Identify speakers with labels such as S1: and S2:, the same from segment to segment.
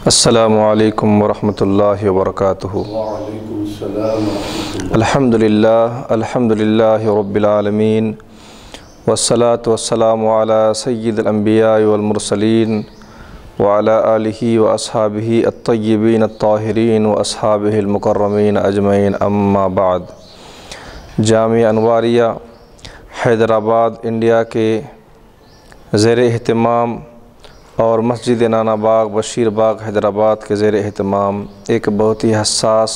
S1: السلام علیکم ورحمۃ اللہ وبرکاتہ۔
S2: وعلیکم السلام ورحمۃ اللہ۔
S1: الحمدللہ رب العالمین والصلاة والسلام علی سید الانبیاء والمرسلین وعلی آلہ واصحابہ الطیبین الطاہرین واصحابہ المکرمین اجمعین، اما بعد۔ جامعہ انواریہ حیدرآباد انڈیا کے زیر اہتمام اور مسجد نانا باغ بشیر باغ حیدرآباد کے زیر اہتمام ایک بہت ہی حساس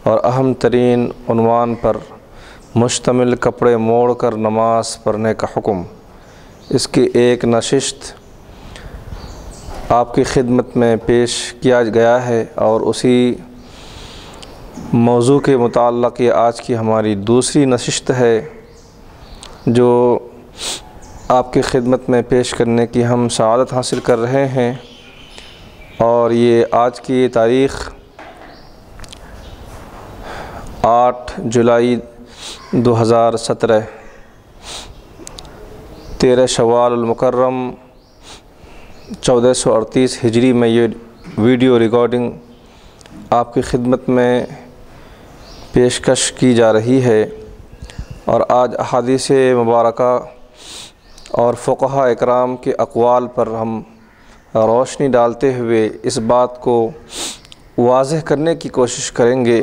S1: اور اہم ترین عنوان پر مشتمل کپڑے موڑ کر نماز پڑھنے کا حکم، اس کی ایک نشست آپ کی خدمت میں پیش کیا گیا ہے، اور اسی موضوع کے متعلق یہ آج کی ہماری دوسری نشست ہے جو آپ کی خدمت میں پیش کرنے کی ہم سعادت حاصل کر رہے ہیں۔ اور یہ آج کی تاریخ 8 جولائی 2017 13 شوال المکرم 1438 ہجری میں یہ ویڈیو ریکارڈنگ آپ کی خدمت میں پیشکش کی جا رہی ہے، اور آج احادیث مبارکہ اور فقہاء اکرام کے اقوال پر ہم روشنی ڈالتے ہوئے اس بات کو واضح کرنے کی کوشش کریں گے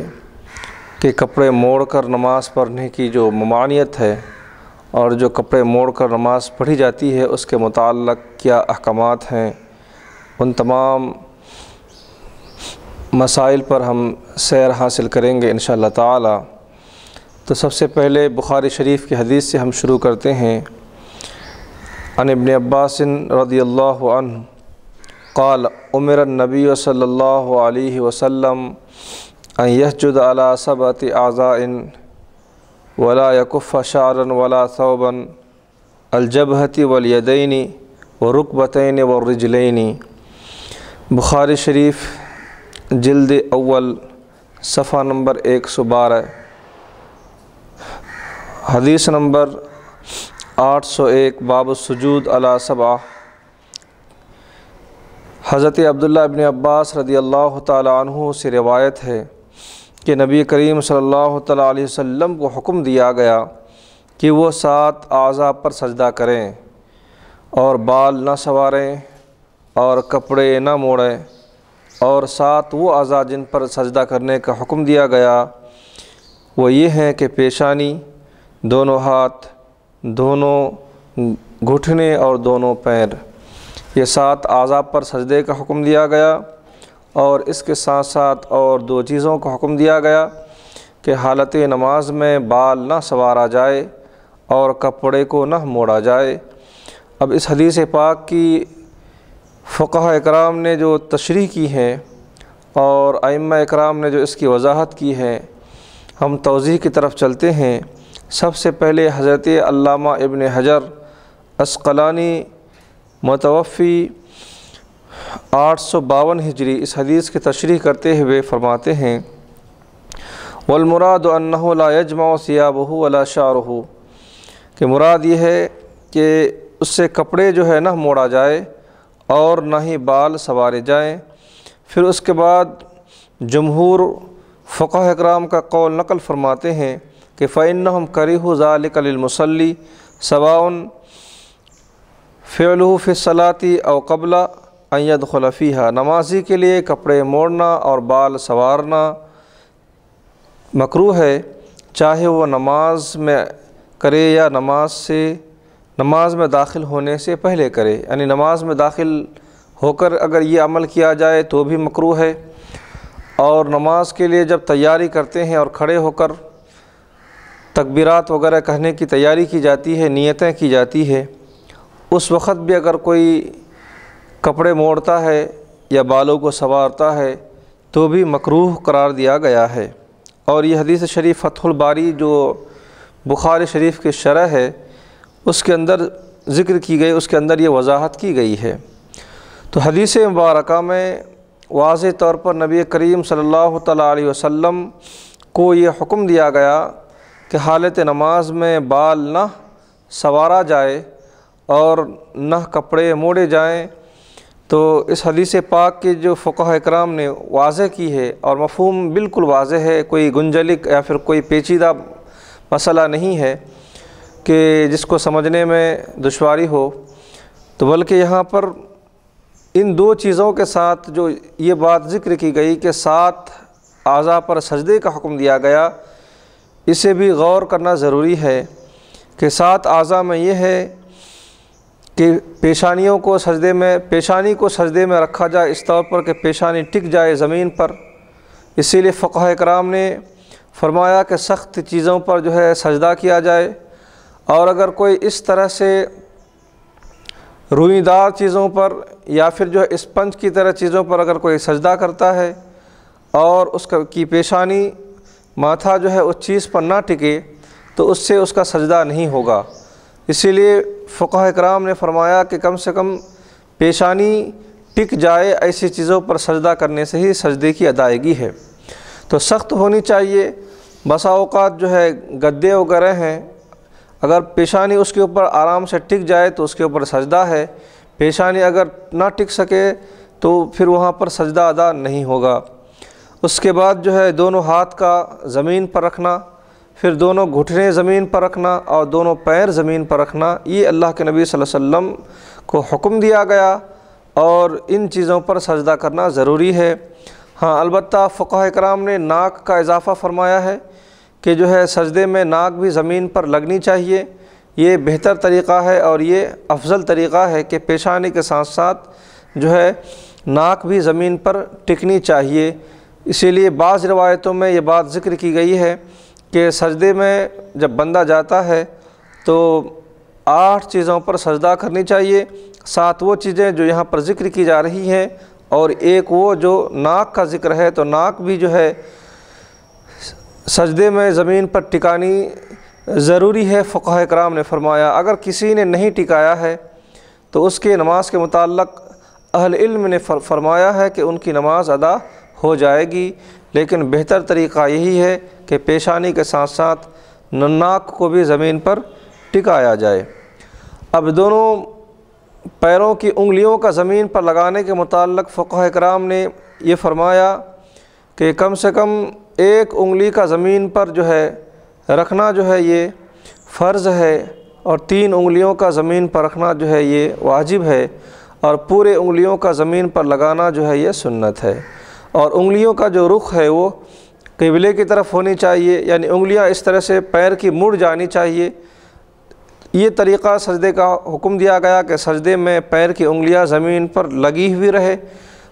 S1: کہ کپڑے موڑ کر نماز پڑھنے کی جو ممانعت ہے اور جو کپڑے موڑ کر نماز پڑھی جاتی ہے اس کے متعلق کیا احکامات ہیں، ان تمام مسائل پر ہم سیر حاصل کریں گے انشاءاللہ تعالی۔ تو سب سے پہلے بخاری شریف کی حدیث سے ہم شروع کرتے ہیں۔ عن ابن عباس رضی اللہ عنہ قال امر النبی صلی اللہ علیہ وسلم ان یسجد علی 7 اعضاء ولا یکف شعرا ولا ثوبا الجبہۃ والیدین والرکبتین والرجلین۔ بخاری شریف جلد اول صفحہ نمبر 112، حدیث نمبر 801، باب السجود علی 7۔ حضرت عبداللہ ابن عباس رضی اللہ تعالی عنہ سے روایت ہے کہ نبی کریم صلی اللہ تعالی علیہ وسلم کو حکم دیا گیا کہ وہ 7 اعضاء پر سجدہ کریں اور بال نہ سنواریں اور کپڑے نہ موڑیں، اور 7 وہ اعضاء جن پر سجدہ کرنے کا حکم دیا گیا وہ یہ ہیں کہ پیشانی، دونوں ہاتھ، دونوں گھٹنے اور دونوں پیر، یہ 7 اعضاء پر سجدے کا حکم دیا گیا، اور اس کے ساتھ ساتھ اور 2 چیزوں کا حکم دیا گیا کہ حالت نماز میں بال نہ سنوارا جائے اور کپڑے کو نہ موڑا جائے۔ اب اس حدیث پاک کی فقہاء اکرام نے جو تشریح کی ہے اور ائمہ اکرام نے جو اس کی وضاحت کی ہے، ہم توضیح کی طرف چلتے ہیں۔ سب سے پہلے حضرت علامہ ابن حجر عسقلانی متوفی 852 ہجری اس حدیث کی تشریح کرتے ہوئے فرماتے ہیں والمراد انہ لا یجمع ثیابہ ولا شعرہ، کہ مراد یہ ہے کہ اس سے کپڑے جو ہے نہ موڑا جائے اور نہ ہی بال سنوارے جائیں۔ پھر اس کے بعد جمہور فقہاء اکرام کا قول نقل فرماتے ہیں کہ فإنہم کرہوا ذلک للمصلی سواء فعلہ فی الصلاۃ او قبل ان یدخل فیہا، نمازی کے لیے کپڑے موڑنا اور بال سنوارنا مکروہ ہے، چاہے وہ نماز میں کرے یا نماز میں داخل ہونے سے پہلے کرے، یعنی نماز میں داخل ہو کر اگر یہ عمل کیا جائے تو بھی مکروہ ہے، اور نماز کے لیے جب تیاری کرتے ہیں اور کھڑے ہو کر تکبیرات وغیرہ کہنے کی تیاری کی جاتی ہے، نیتیں کی جاتی ہے، اس وقت بھی اگر کوئی کپڑے موڑتا ہے یا بالوں کو سنوارتا ہے تو بھی مکروہ قرار دیا گیا ہے۔ اور یہ حدیث شریف فتح الباری جو بخاری شریف کی شرح ہے اس کے اندر ذکر کی گئی، اس کے اندر یہ وضاحت کی گئی ہے۔ تو حدیث مبارکہ میں واضح طور پر نبی کریم صلی اللہ تعالی علیہ وسلم کو یہ حکم دیا گیا کہ حالت نماز میں بال نہ سنوارا جائے اور نہ کپڑے موڑے جائیں تو اس حدیث پاک کے جو فقہاء کرام نے واضح کی ہے اور مفہوم بالکل واضح ہے، کوئی گنجلک یا پھر کوئی پیچیدہ مسئلہ نہیں ہے کہ جس کو سمجھنے میں دشواری ہو، تو بلکہ یہاں پر ان دو چیزوں کے ساتھ جو یہ بات ذکر کی گئی کہ 7 اعضاء پر سجدے کا حکم دیا گیا، اسے بھی غور کرنا ضروری ہے کہ 7 اعضاء میں یہ ہے کہ پیشانی کو سجدے میں رکھا جائے اس طور پر کہ پیشانی ٹک جائے زمین پر۔ اسی لیے فقہاء کرام نے فرمایا کہ سخت چیزوں پر جو ہے سجدہ کیا جائے، اور اگر کوئی اس طرح سے روئی دار چیزوں پر یا پھر جو ہے اسپنج کی طرح چیزوں پر اگر کوئی سجدہ کرتا ہے اور اس کی پیشانی ماتھا جو ہے اس چیز پر نہ ٹکے تو اس سے اس کا سجدہ نہیں ہوگا۔ اسی لیے فقہاء کرام نے فرمایا کہ کم سے کم پیشانی ٹک جائے، ایسی چیزوں پر سجدہ کرنے سے ہی سجدے کی ادائیگی ہے۔ تو سخت ہونی چاہیے۔ بسا اوقات جو ہے گدے وغیرہ ہیں، اگر پیشانی اس کے اوپر آرام سے ٹک جائے تو اس کے اوپر سجدہ ہے، پیشانی اگر نہ ٹک سکے تو پھر وہاں پر سجدہ ادا نہیں ہوگا۔ اس کے بعد جو ہے دونوں ہاتھ کا زمین پر رکھنا، پھر دونوں گھٹنے زمین پر رکھنا اور دونوں پیر زمین پر رکھنا، یہ اللہ کے نبی صلی اللہ علیہ وسلم کو حکم دیا گیا، اور ان چیزوں پر سجدہ کرنا ضروری ہے۔ ہاں البتہ فقہاء کرام نے ناک کا اضافہ فرمایا ہے کہ جو ہے سجدے میں ناک بھی زمین پر لگنی چاہیے، یہ بہتر طریقہ ہے اور یہ افضل طریقہ ہے کہ پیشانی کے ساتھ ساتھ جو ہے ناک بھی زمین پر ٹکنی چاہیے۔ اسی لیے بعض روایتوں میں یہ بات ذکر کی گئی ہے کہ سجدے میں جب بندہ جاتا ہے تو 8 چیزوں پر سجدہ کرنی چاہیے، 7 وہ چیزیں جو یہاں پر ذکر کی جا رہی ہیں اور ایک وہ جو ناک کا ذکر ہے، تو ناک بھی جو ہے سجدے میں زمین پر ٹکانی ضروری ہے۔ فقہاء کرام نے فرمایا اگر کسی نے نہیں ٹکایا ہے تو اس کے نماز کے متعلق اہل علم نے فرمایا ہے کہ ان کی نماز ادا ہو جائے گی، لیکن بہتر طریقہ یہی ہے کہ پیشانی کے ساتھ ساتھ ناک کو بھی زمین پر ٹکایا جائے۔ اب دونوں پیروں کی انگلیوں کا زمین پر لگانے کے متعلق فقہاء کرام نے یہ فرمایا کہ کم سے کم 1 انگلی کا زمین پر جو ہے رکھنا جو ہے یہ فرض ہے، اور 3 انگلیوں کا زمین پر رکھنا جو ہے یہ واجب ہے، اور پورے انگلیوں کا زمین پر لگانا جو ہے یہ سنت ہے۔ اور انگلیوں کا جو رخ ہے وہ قبلے کی طرف ہونی چاہیے، یعنی انگلیاں اس طرح سے پیر کی مڑ جانی چاہیے۔ یہ طریقہ سجدے کا حکم دیا گیا کہ سجدے میں پیر کی انگلیاں زمین پر لگی ہوئی رہے۔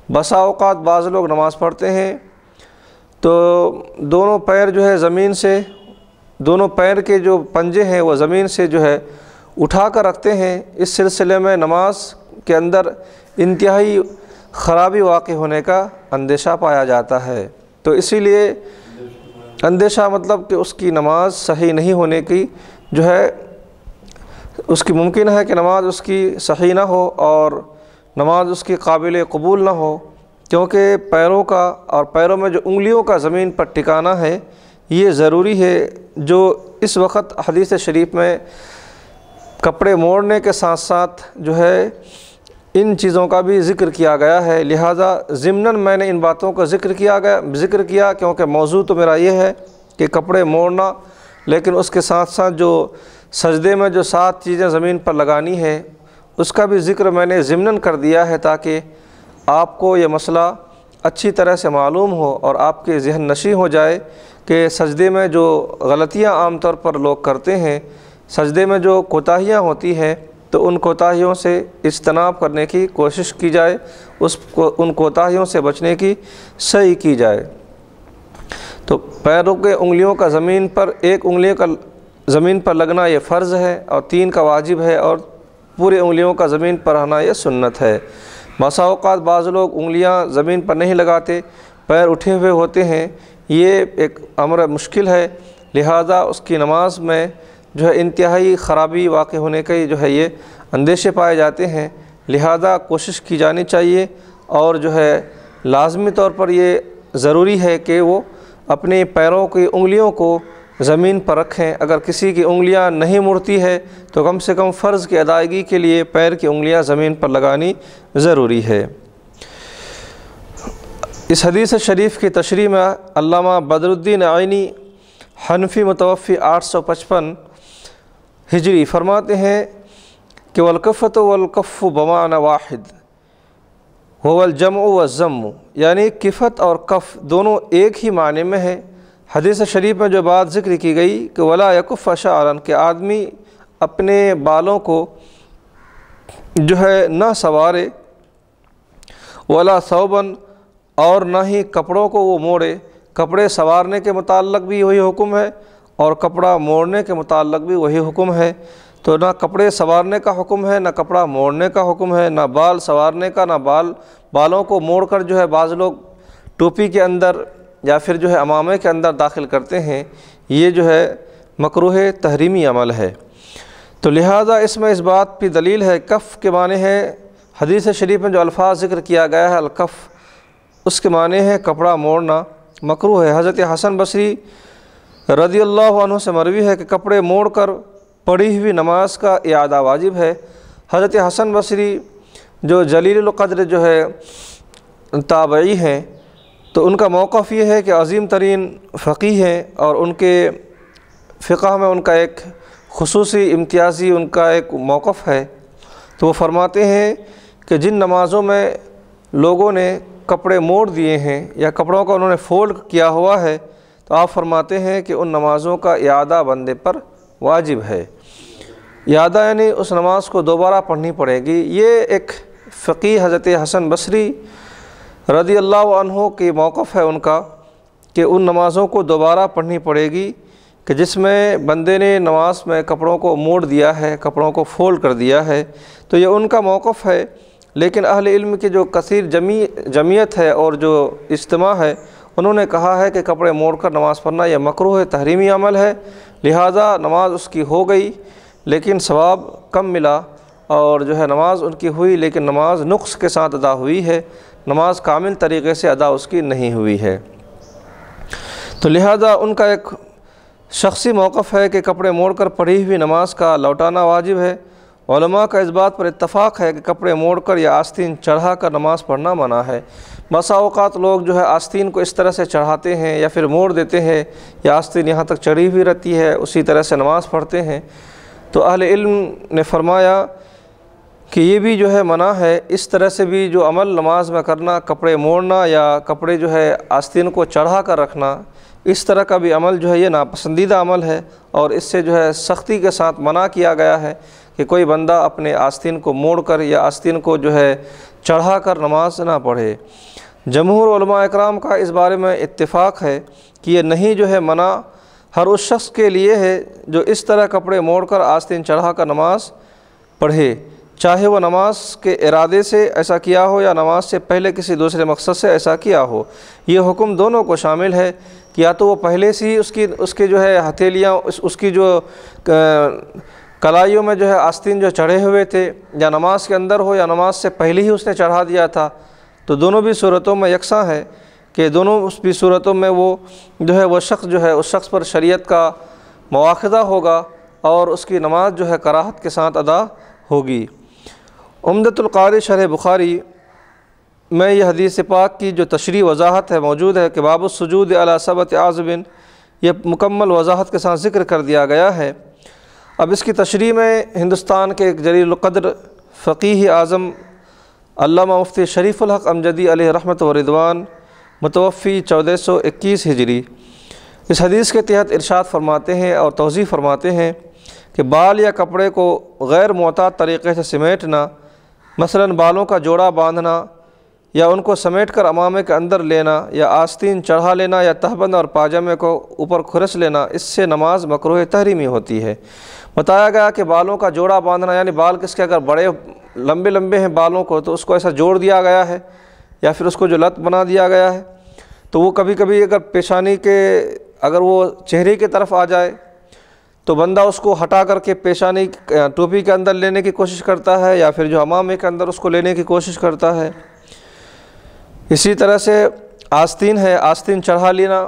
S1: بسا اوقات بعض لوگ نماز پڑھتے ہیں تو دونوں پیر جو ہے زمین سے، دونوں پیر کے جو پنجے ہیں وہ زمین سے جو ہے اٹھا کر رکھتے ہیں۔ اس سلسلے میں نماز کے اندر انتہائی خرابی واقع ہونے کا اندیشہ پایا جاتا ہے۔ تو اسی لیے اندیشہ مطلب کہ اس کی نماز صحیح نہیں ہونے کی جو ہے، اس کی ممکن ہے کہ نماز اس کی صحیح نہ ہو اور نماز اس کی قابل قبول نہ ہو، کیونکہ پیروں کا اور پیروں میں جو انگلیوں کا زمین پر ٹکانا ہے یہ ضروری ہے۔ جو اس وقت حدیث شریف میں کپڑے موڑنے کے ساتھ ساتھ جو ہے ان چیزوں کا بھی ذکر کیا گیا ہے، لہٰذا ضمناً میں نے ان باتوں کا ذکر کیا کیونکہ موضوع تو میرا یہ ہے کہ کپڑے موڑنا، لیکن اس کے ساتھ ساتھ جو سجدے میں جو 7 چیزیں زمین پر لگانی ہے اس کا بھی ذکر میں نے ضمناً کر دیا ہے، تاکہ آپ کو یہ مسئلہ اچھی طرح سے معلوم ہو اور آپ کے ذہن نشیں ہو جائے کہ سجدے میں جو غلطیاں عام طور پر لوگ کرتے ہیں، سجدے میں جو کوتاہیاں ہوتی ہیں تو ان کوتاہیوں سے اجتناب کرنے کی کوشش کی جائے، ان کوتاہیوں سے بچنے کی سعی کی جائے۔ تو پیروں کے انگلیوں کا زمین پر 1 انگلی کا زمین پر لگنا یہ فرض ہے، اور 3 کا واجب ہے، اور پورے انگلیوں کا زمین پر رہنا یہ سنت ہے۔ بسا اوقات بعض لوگ انگلیاں زمین پر نہیں لگاتے، پیر اٹھے ہوئے ہوتے ہیں، یہ ایک امر مشکل ہے، لہذا اس کی نماز میں جو ہے انتہائی خرابی واقع ہونے کے جو ہے یہ اندیشے پائے جاتے ہیں، لہذا کوشش کی جانی چاہیے، اور جو ہے لازمی طور پر یہ ضروری ہے کہ وہ اپنے پیروں کی انگلیوں کو زمین پر رکھیں۔ اگر کسی کی انگلیاں نہیں مڑتی ہے تو کم سے کم فرض کی ادائیگی کے لیے پیر کی انگلیاں زمین پر لگانی ضروری ہے۔ اس حدیث شریف کی تشریح میں علامہ بدر الدین عینی حنفی متوفی 855 ہجری فرماتے ہیں کہ والکفۃ والکف بمعنی واحد هو الجمع والضم، یعنی کفت اور کف دونوں ایک ہی معنی میں ہے۔ حدیث شریف میں جو بات ذکر کی گئی کہ ولا یکف شعرا، کہ آدمی اپنے بالوں کو جو ہے نہ سنوارے، ولا ثوبا، اور نہ ہی کپڑوں کو وہ موڑے۔ کپڑے سنوارنے کے متعلق بھی وہی حکم ہے اور کپڑا موڑنے کے متعلق بھی وہی حکم ہے۔ تو نہ کپڑے سنوارنے کا حکم ہے، نہ کپڑا موڑنے کا حکم ہے، نہ بال سنوارنے کا، نہ بالوں کو موڑ کر جو ہے بعض لوگ ٹوپی کے اندر یا پھر جو ہے عمامے کے اندر داخل کرتے ہیں، یہ جو ہے مکروہ تحریمی عمل ہے۔ تو لہٰذا اس میں اس بات پہ دلیل ہے، کف کے معنی ہے، حدیث شریف میں جو الفاظ ذکر کیا گیا ہے الکف، اس کے معنی ہے کپڑا موڑنا مکروہ ہے۔ حضرت حسن بصری رضی اللہ عنہ سے مروی ہے کہ کپڑے موڑ کر پڑھی ہوئی نماز کا اعادہ واجب ہے۔ حضرت حسن بصری جو جلیل القدر جو ہے تابعی ہیں، تو ان کا موقف یہ ہے کہ عظیم ترین فقیہ ہیں اور ان کے فقہ میں ان کا ایک خصوصی امتیازی ان کا ایک موقف ہے۔ تو وہ فرماتے ہیں کہ جن نمازوں میں لوگوں نے کپڑے موڑ دیے ہیں یا کپڑوں کا انہوں نے فولڈ کیا ہوا ہے، تو آپ فرماتے ہیں کہ ان نمازوں کا اعادہ بندے پر واجب ہے۔ اعادہ یعنی اس نماز کو دوبارہ پڑھنی پڑے گی۔ یہ ایک فقیہ حضرت حسن بصری رضی اللہ عنہ کی موقف ہے ان کا کہ ان نمازوں کو دوبارہ پڑھنی پڑے گی کہ جس میں بندے نے نماز میں کپڑوں کو موڑ دیا ہے، کپڑوں کو فولڈ کر دیا ہے، تو یہ ان کا موقف ہے۔ لیکن اہل علم کی جو کثیر جمعیت ہے اور جو اجتماع ہے، انہوں نے کہا ہے کہ کپڑے موڑ کر نماز پڑھنا یہ مکروہ تحریمی عمل ہے، لہٰذا نماز اس کی ہو گئی لیکن ثواب کم ملا، اور جو ہے نماز ان کی ہوئی لیکن نماز نقص کے ساتھ ادا ہوئی ہے، نماز کامل طریقے سے ادا اس کی نہیں ہوئی ہے۔ تو لہٰذا ان کا ایک شخصی موقف ہے کہ کپڑے موڑ کر پڑھی ہوئی نماز کا لوٹانا واجب ہے۔ علماء کا اس بات پر اتفاق ہے کہ کپڑے موڑ کر یا آستین چڑھا کر نماز پڑھنا منع ہے۔ بسا اوقات لوگ جو ہے آستین کو اس طرح سے چڑھاتے ہیں یا پھر موڑ دیتے ہیں یا آستین یہاں تک چڑھی ہوئی رہتی ہے، اسی طرح سے نماز پڑھتے ہیں۔ تو اہل علم نے فرمایا کہ یہ بھی جو ہے منع ہے، اس طرح سے بھی جو عمل نماز میں کرنا، کپڑے موڑنا یا کپڑے جو ہے آستین کو چڑھا کر رکھنا، اس طرح کا بھی عمل جو ہے یہ ناپسندیدہ عمل ہے، اور اس سے جو ہے سختی کے ساتھ منع کیا گیا ہے کہ کوئی بندہ اپنے آستین کو موڑ کر یا آستین کو جو ہے چڑھا کر نماز نہ پڑھے۔ جمہور علماء اکرام کا اس بارے میں اتفاق ہے کہ یہ نہیں جو ہے منع ہر اس شخص کے لیے ہے جو اس طرح کپڑے موڑ کر آستین چڑھا کر نماز پڑھے، چاہے وہ نماز کے ارادے سے ایسا کیا ہو یا نماز سے پہلے کسی دوسرے مقصد سے ایسا کیا ہو۔ یہ حکم دونوں کو شامل ہے کہ یا تو وہ پہلے سے ہی اس کی جو ہے ہتھیلیاں اس کی جو کلائیوں میں جو ہے آستین جو چڑھے ہوئے تھے، یا نماز کے اندر ہو یا نماز سے پہلے ہی اس نے چڑھا دیا تھا، تو دونوں بھی صورتوں میں یکساں ہے کہ دونوں اس بھی صورتوں میں وہ جو ہے وہ شخص جو ہے اس شخص پر شریعت کا مواخذہ ہوگا اور اس کی نماز جو ہے کراہت کے ساتھ ادا ہوگی۔ عمدۃ القاری شرح بخاری میں یہ حدیث پاک کی جو تشریح وضاحت ہے موجود ہے کہ باب السجود علی سبعۃ اعظم، یہ مکمل وضاحت کے ساتھ ذکر کر دیا گیا ہے۔ اب اس کی تشریح میں ہندوستان کے ایک جلیل القدر فقیہ اعظم علامہ مفتی شریف الحق امجدی علیہ رحمت و رضوان متوفی 1421 ہجری اس حدیث کے تحت ارشاد فرماتے ہیں اور توضیح فرماتے ہیں کہ بال یا کپڑے کو غیر معتاد طریقے سے سمیٹنا، مثلاً بالوں کا جوڑا باندھنا یا ان کو سمیٹ کر امامے کے اندر لینا یا آستین چڑھا لینا یا تہبند اور پاجامے کو اوپر کھرس لینا، اس سے نماز مکروہ تحریمی ہوتی ہے۔ بتایا گیا کہ بالوں کا جوڑا باندھنا یعنی بال کس کے اگر بڑے لمبے ہیں بالوں کو تو اس کو ایسا جوڑ دیا گیا ہے یا پھر اس کو جو لت بنا دیا گیا ہے، تو وہ کبھی کبھی اگر پیشانی کے اگر وہ چہرے کی طرف آ جائے تو بندہ اس کو ہٹا کر کے پیشانی ٹوپی کے اندر لینے کی کوشش کرتا ہے یا پھر جو امامے کے اندر اس کو لینے کی کوشش کرتا ہے۔ اسی طرح سے آستین ہے، آستین چڑھا لینا،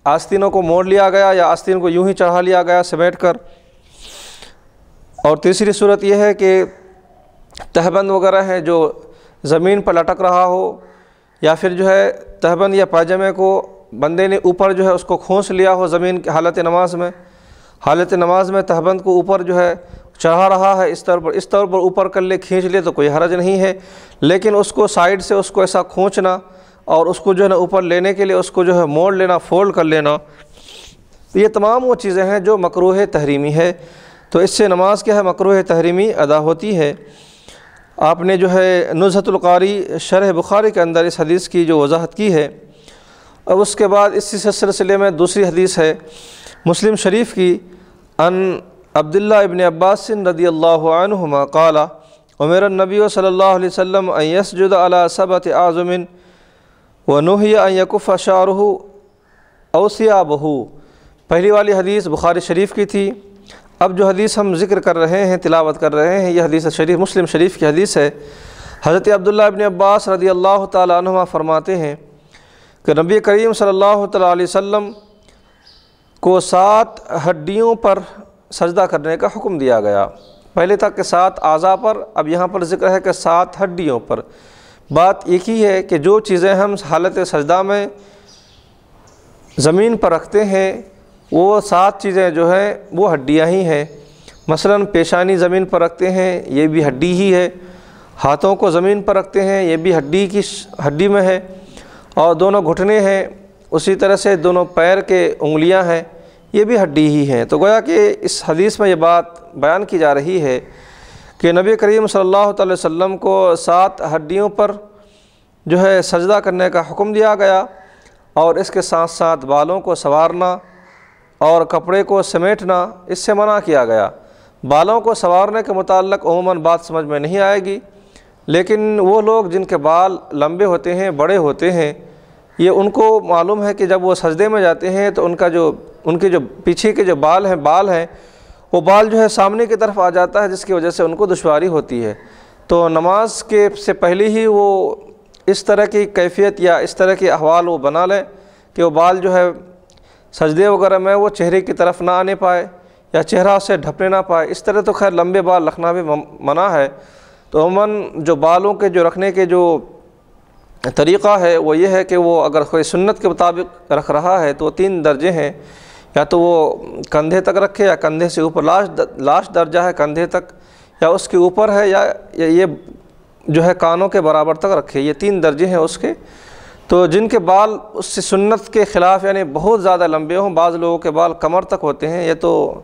S1: آستینوں کو موڑ لیا گیا یا آستین کو یوں ہی چڑھا لیا گیا سمیٹ کر، اور تیسری صورت یہ ہے کہ تہبند وغیرہ ہے جو زمین پر لٹک رہا ہو، یا پھر جو ہے تہبند یا پاجامے کو بندے نے اوپر جو ہے اس کو کھونس لیا ہو زمین کی حالت نماز میں تہبند کو اوپر جو ہے چڑھا رہا ہے، اس طور پر اوپر کر لے، کھینچ لے تو کوئی حرج نہیں ہے، لیکن اس کو سائیڈ سے اس کو ایسا کھونچنا اور اس کو جو ہے نا اوپر لینے کے لیے اس کو جو ہے موڑ لینا، فولڈ کر لینا، یہ تمام وہ چیزیں ہیں جو مکروہ تحریمی ہے۔ تو اس سے نماز کیا ہے، مکروہ تحریمی ادا ہوتی ہے۔ آپ نے جو ہے نزہۃ القاری شرح بخاری کے اندر اس حدیث کی جو وضاحت کی ہے، اب اس کے بعد اسی سلسلے میں دوسری حدیث ہے مسلم شریف کی، ان عبداللہ ابن عباس رضی اللہ عنہما قال امر النبی صلی اللہ علیہ وسلم ان یسجد علی سبعۃ اعظم ونہی ان یکف شعرہ او ثیابہ۔ پہلی والی حدیث بخاری شریف کی تھی، اب جو حدیث ہم ذکر کر رہے ہیں، تلاوت کر رہے ہیں، یہ حدیث شریف مسلم شریف کی حدیث ہے۔ حضرت عبداللہ ابن عباس رضی اللہ تعالی عنہما فرماتے ہیں کہ نبی کریم صلی اللہ تعالی علیہ وسلم کو 7 ہڈیوں پر سجدہ کرنے کا حکم دیا گیا۔ پہلے تک کہ 7 اعضاء پر، اب یہاں پر ذکر ہے کہ 7 ہڈیوں پر۔ بات ایک ہی ہے کہ جو چیزیں ہم حالت سجدہ میں زمین پر رکھتے ہیں وہ 7 چیزیں جو ہیں وہ ہڈیاں ہی ہیں۔ مثلاً پیشانی زمین پر رکھتے ہیں، یہ بھی ہڈی ہی ہے، ہاتھوں کو زمین پر رکھتے ہیں، یہ بھی ہڈی میں ہے، اور دونوں گھٹنے ہیں، اسی طرح سے دونوں پیر کے انگلیاں ہیں، یہ بھی ہڈی ہی ہیں۔ تو گویا کہ اس حدیث میں یہ بات بیان کی جا رہی ہے کہ نبی کریم صلی اللہ علیہ وسلم کو 7 ہڈیوں پر جو ہے سجدہ کرنے کا حکم دیا گیا، اور اس کے ساتھ ساتھ بالوں کو سنوارنا اور کپڑے کو سمیٹنا اس سے منع کیا گیا۔ بالوں کو سنوارنے کے متعلق عموماً بات سمجھ میں نہیں آئے گی، لیکن وہ لوگ جن کے بال لمبے ہوتے ہیں، بڑے ہوتے ہیں، یہ ان کو معلوم ہے کہ جب وہ سجدے میں جاتے ہیں تو ان کے جو پیچھے کے جو بال ہیں وہ بال جو ہے سامنے کی طرف آ جاتا ہے، جس کی وجہ سے ان کو دشواری ہوتی ہے۔ تو نماز کے سے پہلے ہی وہ اس طرح کی کیفیت یا اس طرح کے احوال وہ بنا لیں کہ وہ بال جو ہے سجدے وغیرہ میں وہ چہرے کی طرف نہ آنے پائے یا چہرہ سے ڈھپنے نہ پائے۔ اس طرح تو خیر لمبے بال رکھنا بھی منع ہے۔ تو عموماً جو بالوں کے جو رکھنے کے جو طریقہ ہے وہ یہ ہے کہ وہ اگر کوئی سنت کے مطابق رکھ رہا ہے تو 3 درجے ہیں، یا تو وہ کندھے تک رکھے یا کندھے سے اوپر، لاسٹ درجہ ہے کندھے تک، یا اس کے اوپر ہے، یا یہ جو ہے کانوں کے برابر تک رکھے۔ یہ 3 درجے ہیں اس کے۔ تو جن کے بال اس سے سنت کے خلاف یعنی بہت زیادہ لمبے ہوں، بعض لوگوں کے بال کمر تک ہوتے ہیں، یہ تو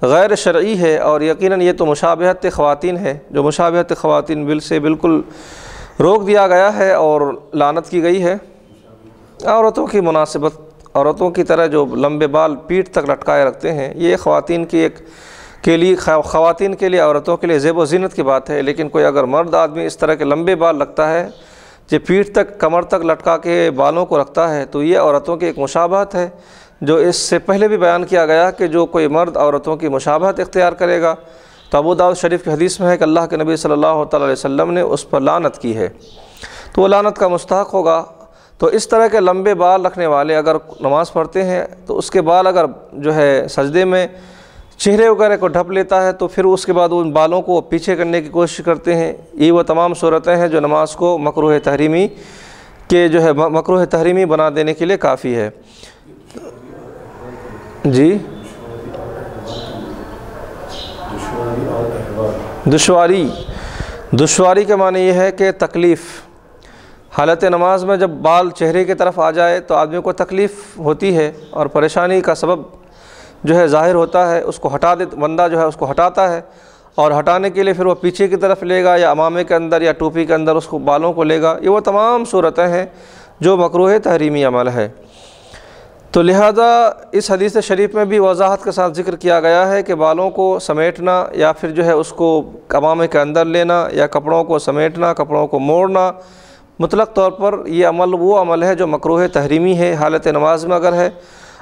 S1: غیر شرعی ہے، اور یقیناً یہ تو مشابہت خواتین ہے، جو مشابہت خواتین سے بالکل روک دیا گیا ہے اور لعنت کی گئی ہے۔ عورتوں کی مناسبت، عورتوں کی طرح جو لمبے بال پیٹھ تک لٹکائے رکھتے ہیں، یہ خواتین کی خواتین کے لیے، عورتوں کے لیے زیب و زینت کی بات ہے، لیکن کوئی اگر مرد آدمی اس طرح کے لمبے بال رکھتا ہے جو پیٹھ تک کمر تک لٹکا کے بالوں کو رکھتا ہے، تو یہ عورتوں کی ایک مشابہت ہے، جو اس سے پہلے بھی بیان کیا گیا کہ جو کوئی مرد عورتوں کی مشابہت اختیار کرے گا تو ابو داؤد شریف کی حدیث میں ہے کہ اللہ کے نبی صلی اللہ تعالی علیہ وسلم نے اس پر لعنت کی ہے، تو وہ لعنت کا مستحق ہوگا۔ تو اس طرح کے لمبے بال رکھنے والے اگر نماز پڑھتے ہیں تو اس کے بال اگر جو ہے سجدے میں چہرے وغیرہ کو ڈھپ لیتا ہے تو پھر اس کے بعد ان بالوں کو پیچھے کرنے کی کوشش کرتے ہیں۔ یہ وہ تمام صورتیں ہیں جو نماز کو مکروہ تحریمی کے جو ہے مکروہ تحریمی بنا دینے کے لیے کافی ہے۔ جی، دشواری کے معنی یہ ہے کہ تکلیف۔ حالت نماز میں جب بال چہرے کی طرف آ جائے تو آدمی کو تکلیف ہوتی ہے اور پریشانی کا سبب جو ہے ظاہر ہوتا ہے، اس کو بندہ جو ہے اس کو ہٹاتا ہے، اور ہٹانے کے لیے پھر وہ پیچھے کی طرف لے گا یا امامے کے اندر یا ٹوپی کے اندر اس کو بالوں کو لے گا۔ یہ وہ تمام صورتیں ہیں جو مکروہ تحریمی عمل ہے۔ تو لہذا اس حدیث شریف میں بھی وضاحت کے ساتھ ذکر کیا گیا ہے کہ بالوں کو سمیٹنا یا پھر جو ہے اس کو امامے کے اندر لینا یا کپڑوں کو سمیٹنا، کپڑوں کو موڑنا، مطلق طور پر یہ عمل وہ عمل ہے جو مکروہ تحریمی ہے حالت نماز میں اگر ہے۔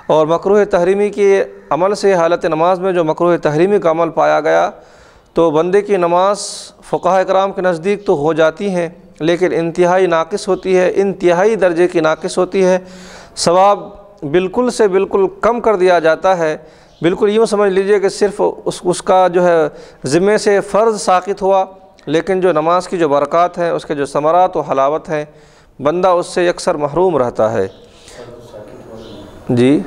S1: اور مکروہ تحریمی کے عمل سے حالت نماز میں جو مکروہ تحریمی کا عمل پایا گیا تو بندے کی نماز فقہاء کرام کے نزدیک تو ہو جاتی ہیں، لیکن انتہائی ناقص ہوتی ہے، انتہائی درجے کی ناقص ہوتی ہے۔ ثواب بالکل سے بالکل کم کر دیا جاتا ہے، بالکل یوں سمجھ لیجئے کہ صرف اس کا جو ہے ذمے سے فرض ساقط ہوا، لیکن جو نماز کی جو برکات ہیں، اس کے جو ثمرات و حلاوت ہیں، بندہ اس سے اکثر محروم رہتا ہے۔ جی،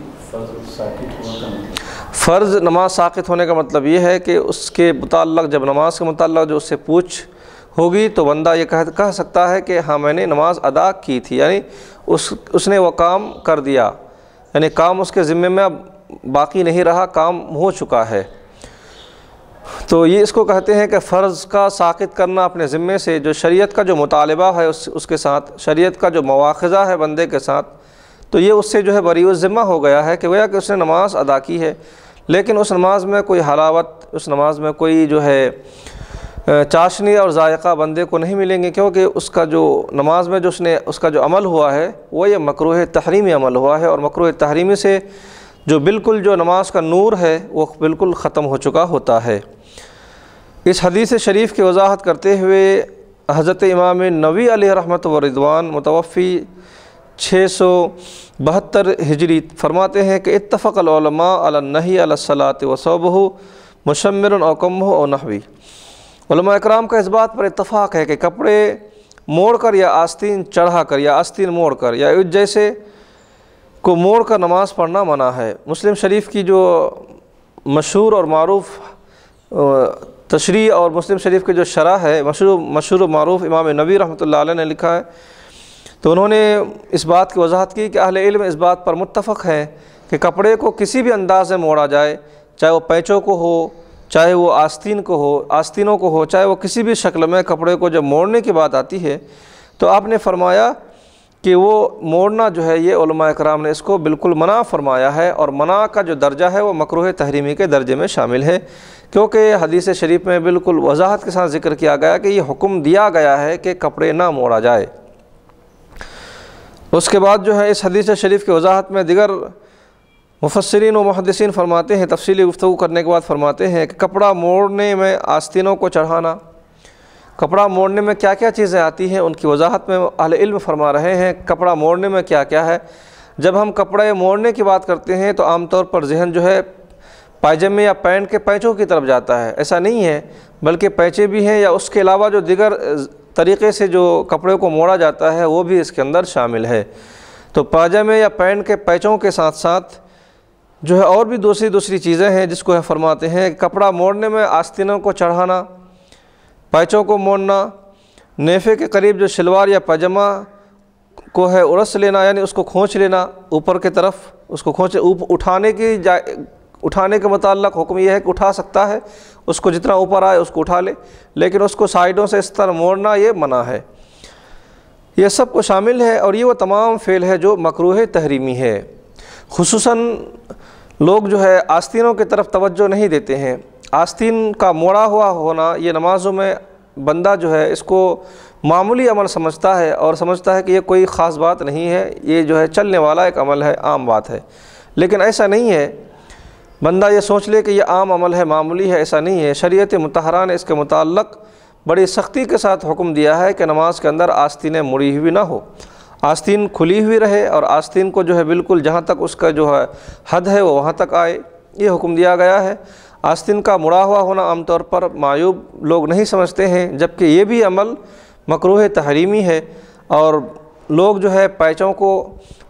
S1: فرض نماز ساقط ہونے کا مطلب یہ ہے کہ اس کے متعلق، جب نماز کے متعلق جو اس سے پوچھ ہوگی تو بندہ یہ کہہ سکتا ہے کہ ہاں میں نے نماز ادا کی تھی، یعنی اس نے وہ کام کر دیا، یعنی کام اس کے ذمے میں اب باقی نہیں رہا، کام ہو چکا ہے۔ تو یہ اس کو کہتے ہیں کہ فرض کا ساقط کرنا اپنے ذمے سے، جو شریعت کا جو مطالبہ ہے اس کے ساتھ، شریعت کا جو مواخذہ ہے بندے کے ساتھ، تو یہ اس سے جو ہے بری الذمہ ہو گیا ہے کہ گویا کہ اس نے نماز ادا کی ہے، لیکن اس نماز میں کوئی حلاوت، اس نماز میں کوئی جو ہے چاشنی اور ذائقہ بندے کو نہیں ملیں گے، کیونکہ اس کا جو نماز میں جو اس کا جو عمل ہوا ہے وہ یہ مکروہ تحریمی عمل ہوا ہے، اور مکروہ تحریمی سے جو بالکل جو نماز کا نور ہے وہ بالکل ختم ہو چکا ہوتا ہے۔ اس حدیث شریف کی وضاحت کرتے ہوئے حضرت امام نووی علیہ رحمۃ و رضوان متوفی 672 ہجری فرماتے ہیں کہ اتفق العلماء علی النہی علی الصلاۃ وصوبہ مشمر او کمہ او نحوی۔ علماء اکرام کا اس بات پر اتفاق ہے کہ کپڑے موڑ کر یا آستین چڑھا کر یا آستین موڑ کر یا جیسے کو موڑ کر نماز پڑھنا منع ہے۔ مسلم شریف کی جو مشہور اور معروف تشریح اور مسلم شریف کی جو شرح ہے، مشہور و معروف امام نووی رحمۃ اللہ علیہ نے لکھا ہے، تو انہوں نے اس بات کی وضاحت کی کہ اہل علم اس بات پر متفق ہیں کہ کپڑے کو کسی بھی انداز میں موڑا جائے، چاہے وہ پیچوں کو ہو، چاہے وہ آستینوں کو ہو، چاہے وہ کسی بھی شکل میں کپڑے کو جب موڑنے کی بات آتی ہے تو آپ نے فرمایا کہ وہ موڑنا جو ہے یہ علماء اکرام نے اس کو بالکل منع فرمایا ہے، اور منع کا جو درجہ ہے وہ مکروہ تحریمی کے درجے میں شامل ہے، کیونکہ حدیث شریف میں بالکل وضاحت کے ساتھ ذکر کیا گیا کہ یہ حکم دیا گیا ہے کہ کپڑے نہ موڑا جائے۔ اس کے بعد جو ہے اس حدیث شریف کی وضاحت میں دیگر مفسرین و محدثین فرماتے ہیں، تفصیلی گفتگو کرنے کے بعد فرماتے ہیں کہ کپڑا موڑنے میں آستینوں کو چڑھانا، کپڑا موڑنے میں کیا کیا چیزیں آتی ہیں ان کی وضاحت میں اہل علم فرما رہے ہیں۔ کپڑا موڑنے میں کیا کیا ہے؟ جب ہم کپڑے موڑنے کی بات کرتے ہیں تو عام طور پر ذہن جو ہے پائجامے یا پینٹ کے پیچوں کی طرف جاتا ہے، ایسا نہیں ہے، بلکہ پیچے بھی ہیں، یا اس کے علاوہ جو دیگر طریقے سے جو کپڑے کو موڑا جاتا ہے وہ بھی اس کے اندر شامل ہے۔ تو پائجامے یا پینٹ کے پیچوں کے ساتھ ساتھ جو ہے اور بھی دوسری چیزیں ہیں جس کو فرماتے ہیں کہ کپڑا موڑنے میں آستینوں کو چڑھانا، پیچوں کو موڑنا، نیفے کے قریب جو شلوار یا پاجامہ کو ہے ارس لینا، یعنی اس کو کھونچ لینا اوپر کی طرف، اس کو اٹھانے کے متعلق حکم یہ ہے کہ اٹھا سکتا ہے، اس کو جتنا اوپر آئے اس کو اٹھا لے، لیکن اس کو سائیڈوں سے اس طرح موڑنا یہ منع ہے۔ یہ سب کو شامل ہے، اور یہ وہ تمام فعل ہے جو مکروہ تحریمی ہے۔ خصوصاً لوگ جو ہے آستینوں کی طرف توجہ نہیں دیتے ہیں۔ آستین کا موڑا ہوا ہونا یہ نمازوں میں بندہ جو ہے اس کو معمولی عمل سمجھتا ہے، اور سمجھتا ہے کہ یہ کوئی خاص بات نہیں ہے، یہ جو ہے چلنے والا ایک عمل ہے، عام بات ہے، لیکن ایسا نہیں ہے۔ بندہ یہ سوچ لے کہ یہ عام عمل ہے، معمولی ہے، ایسا نہیں ہے۔ شریعت مطہرہ نے اس کے متعلق بڑی سختی کے ساتھ حکم دیا ہے کہ نماز کے اندر آستینیں مڑی ہوئی نہ ہو، آستین کھلی ہوئی رہے، اور آستین کو جو ہے بالکل جہاں تک اس کا جو ہے حد ہے وہ وہاں تک آئے، یہ حکم دیا گیا ہے۔ آستین کا مڑا ہوا ہونا عام طور پر معیوب لوگ نہیں سمجھتے ہیں، جبکہ یہ بھی عمل مکروہ تحریمی ہے، اور لوگ جو ہے پیچوں کو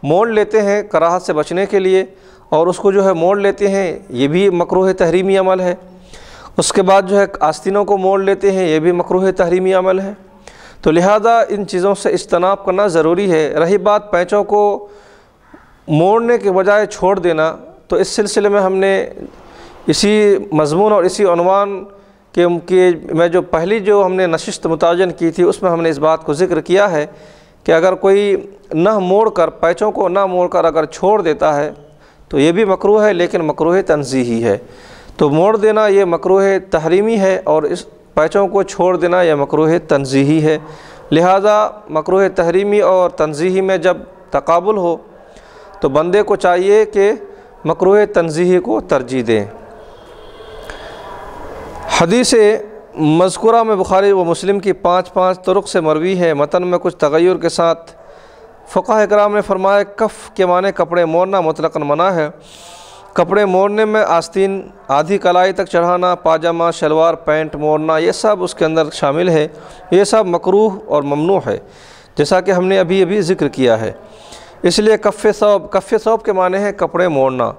S1: موڑ لیتے ہیں کراہت سے بچنے کے لیے، اور اس کو جو ہے موڑ لیتے ہیں، یہ بھی مکروہ تحریمی عمل ہے۔ اس کے بعد جو ہے آستینوں کو موڑ لیتے ہیں، یہ بھی مکروہ تحریمی عمل ہے۔ تو لہذا ان چیزوں سے اجتناب کرنا ضروری ہے۔ رہی بات پیچوں کو موڑنے کے بجائے چھوڑ دینا، تو اس سلسلے میں ہم نے اسی مضمون اور اسی عنوان کے میں جو پہلی جو ہم نے نشست متعین کی تھی اس میں ہم نے اس بات کو ذکر کیا ہے کہ اگر کوئی نہ موڑ کر، پیچوں کو نہ موڑ کر اگر چھوڑ دیتا ہے تو یہ بھی مکروہ ہے، لیکن مکروہ تنزیہی ہے۔ تو موڑ دینا یہ مکروہ تحریمی ہے، اور اس پیچوں کو چھوڑ دینا یہ مکروہ تنزیہی ہے۔ لہذا مکروہ تحریمی اور تنزیہی میں جب تقابل ہو تو بندے کو چاہیے کہ مکروہ تنزیہی کو ترجیح دیں۔ حدیث مذکورہ میں بخاری و مسلم کی 5 طرق سے مروی ہے، متن میں کچھ تغیر کے ساتھ فقہاء کرام نے فرمایا کف کے معنی کپڑے موڑنا مطلقاً منع ہے۔ کپڑے موڑنے میں آستین آدھی کلائی تک چڑھانا، پاجامہ شلوار پینٹ موڑنا، یہ سب اس کے اندر شامل ہے، یہ سب مکروہ اور ممنوع ہے، جیسا کہ ہم نے ابھی ذکر کیا ہے۔ اس لیے کف ثوب کے معنی ہے کپڑے موڑنا،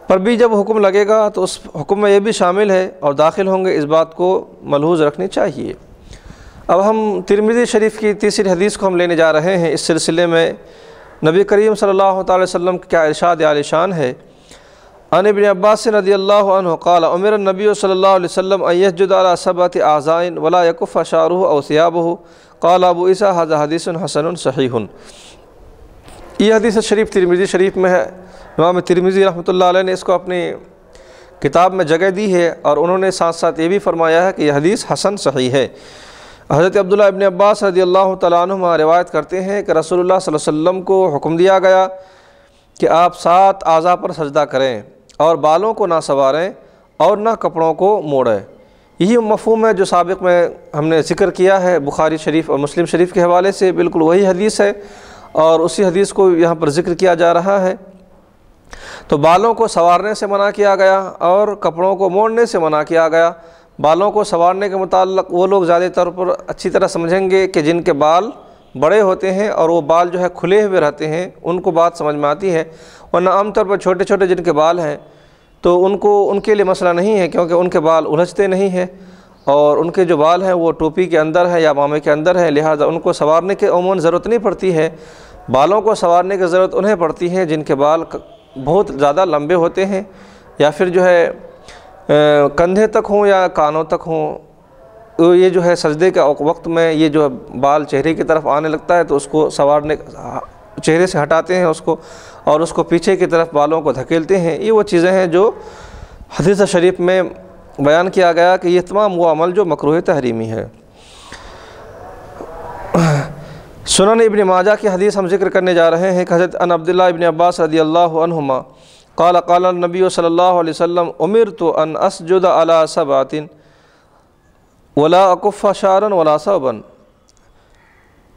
S1: پر بھی جب حکم لگے گا تو اس حکم میں یہ بھی شامل ہے اور داخل ہوں گے، اس بات کو ملحوظ رکھنی چاہیے۔ اب ہم ترمذی شریف کی تیسری حدیث کو ہم لینے جا رہے ہیں۔ اس سلسلے میں نبی کریم صلی اللہ تعالی وسلم کا کیا ارشاد عالی شان ہے۔ عن ابن عباس رضی اللہ عنہ قال امر النبی صلی اللہ علیہ وسلم ان یسجد علی سبعۃ اعضاء ولا یکف شعرہ او ثیابہ قال ابو عیسیٰ ھذا حدیث حسن صحیح۔ یہ حدیث شریف ترمذی شریف میں ہے۔ امام ترمذی رحمۃ اللہ علیہ نے اس کو اپنی کتاب میں جگہ دی ہے، اور انہوں نے ساتھ ساتھ یہ بھی فرمایا ہے کہ یہ حدیث حسن صحیح ہے۔ حضرت عبداللہ ابن عباس رضی اللہ تعالیٰ عنہما روایت کرتے ہیں کہ رسول اللہ صلی اللہ علیہ وسلم کو حکم دیا گیا کہ آپ 7 اعضاء پر سجدہ کریں اور بالوں کو نہ سنواریں اور نہ کپڑوں کو موڑیں۔ یہی مفہوم ہے جو سابق میں ہم نے ذکر کیا ہے، بخاری شریف اور مسلم شریف کے حوالے سے بالکل وہی حدیث ہے، اور اسی حدیث کو یہاں پر ذکر کیا جا رہا ہے۔ تو بالوں کو سنوارنے سے منع کیا گیا اور کپڑوں کو موڑنے سے منع کیا گیا۔ بالوں کو سنوارنے کے متعلق وہ لوگ زیادہ طور پر اچھی طرح سمجھیں گے کہ جن کے بال بڑے ہوتے ہیں اور وہ بال جو ہے کھلے ہوئے رہتے ہیں، ان کو بات سمجھ میں آتی ہے، ورنہ عام طور پر چھوٹے چھوٹے جن کے بال ہیں تو ان کے لیے مسئلہ نہیں ہے، کیونکہ ان کے بال الجھتے نہیں ہیں، اور ان کے جو بال ہیں وہ ٹوپی کے اندر ہے یا عمامے کے اندر ہے، لہٰذا ان کو سنوارنے کی عموماً ضرورت نہیں پڑتی ہے۔ بالوں کو سنوارنے کی ضرورت انہیں پڑتی ہے جن کے بال بہت زیادہ لمبے ہوتے ہیں، یا پھر جو ہے کندھے تک ہوں یا کانوں تک ہوں۔ تو یہ جو ہے سجدے کے وقت میں یہ جو بال چہرے کی طرف آنے لگتا ہے تو اس کو سنوارنے، چہرے سے ہٹاتے ہیں اس کو، اور اس کو پیچھے کی طرف بالوں کو دھکیلتے ہیں۔ یہ وہ چیزیں ہیں جو حدیث شریف میں بیان کیا گیا کہ یہ تمام وہ عمل جو مکروہ تحریمی ہے۔ سنن ابن ماجہ کی حدیث ہم ذکر کرنے جا رہے ہیں کہ حضرت ان عبداللہ ابن عباس رضی اللہ عنہما قال قال النبی صلی اللہ علیہ وسلم امرت ان اسجد علی سبعۃ ولا اکف شعرا ولا ثوبا۔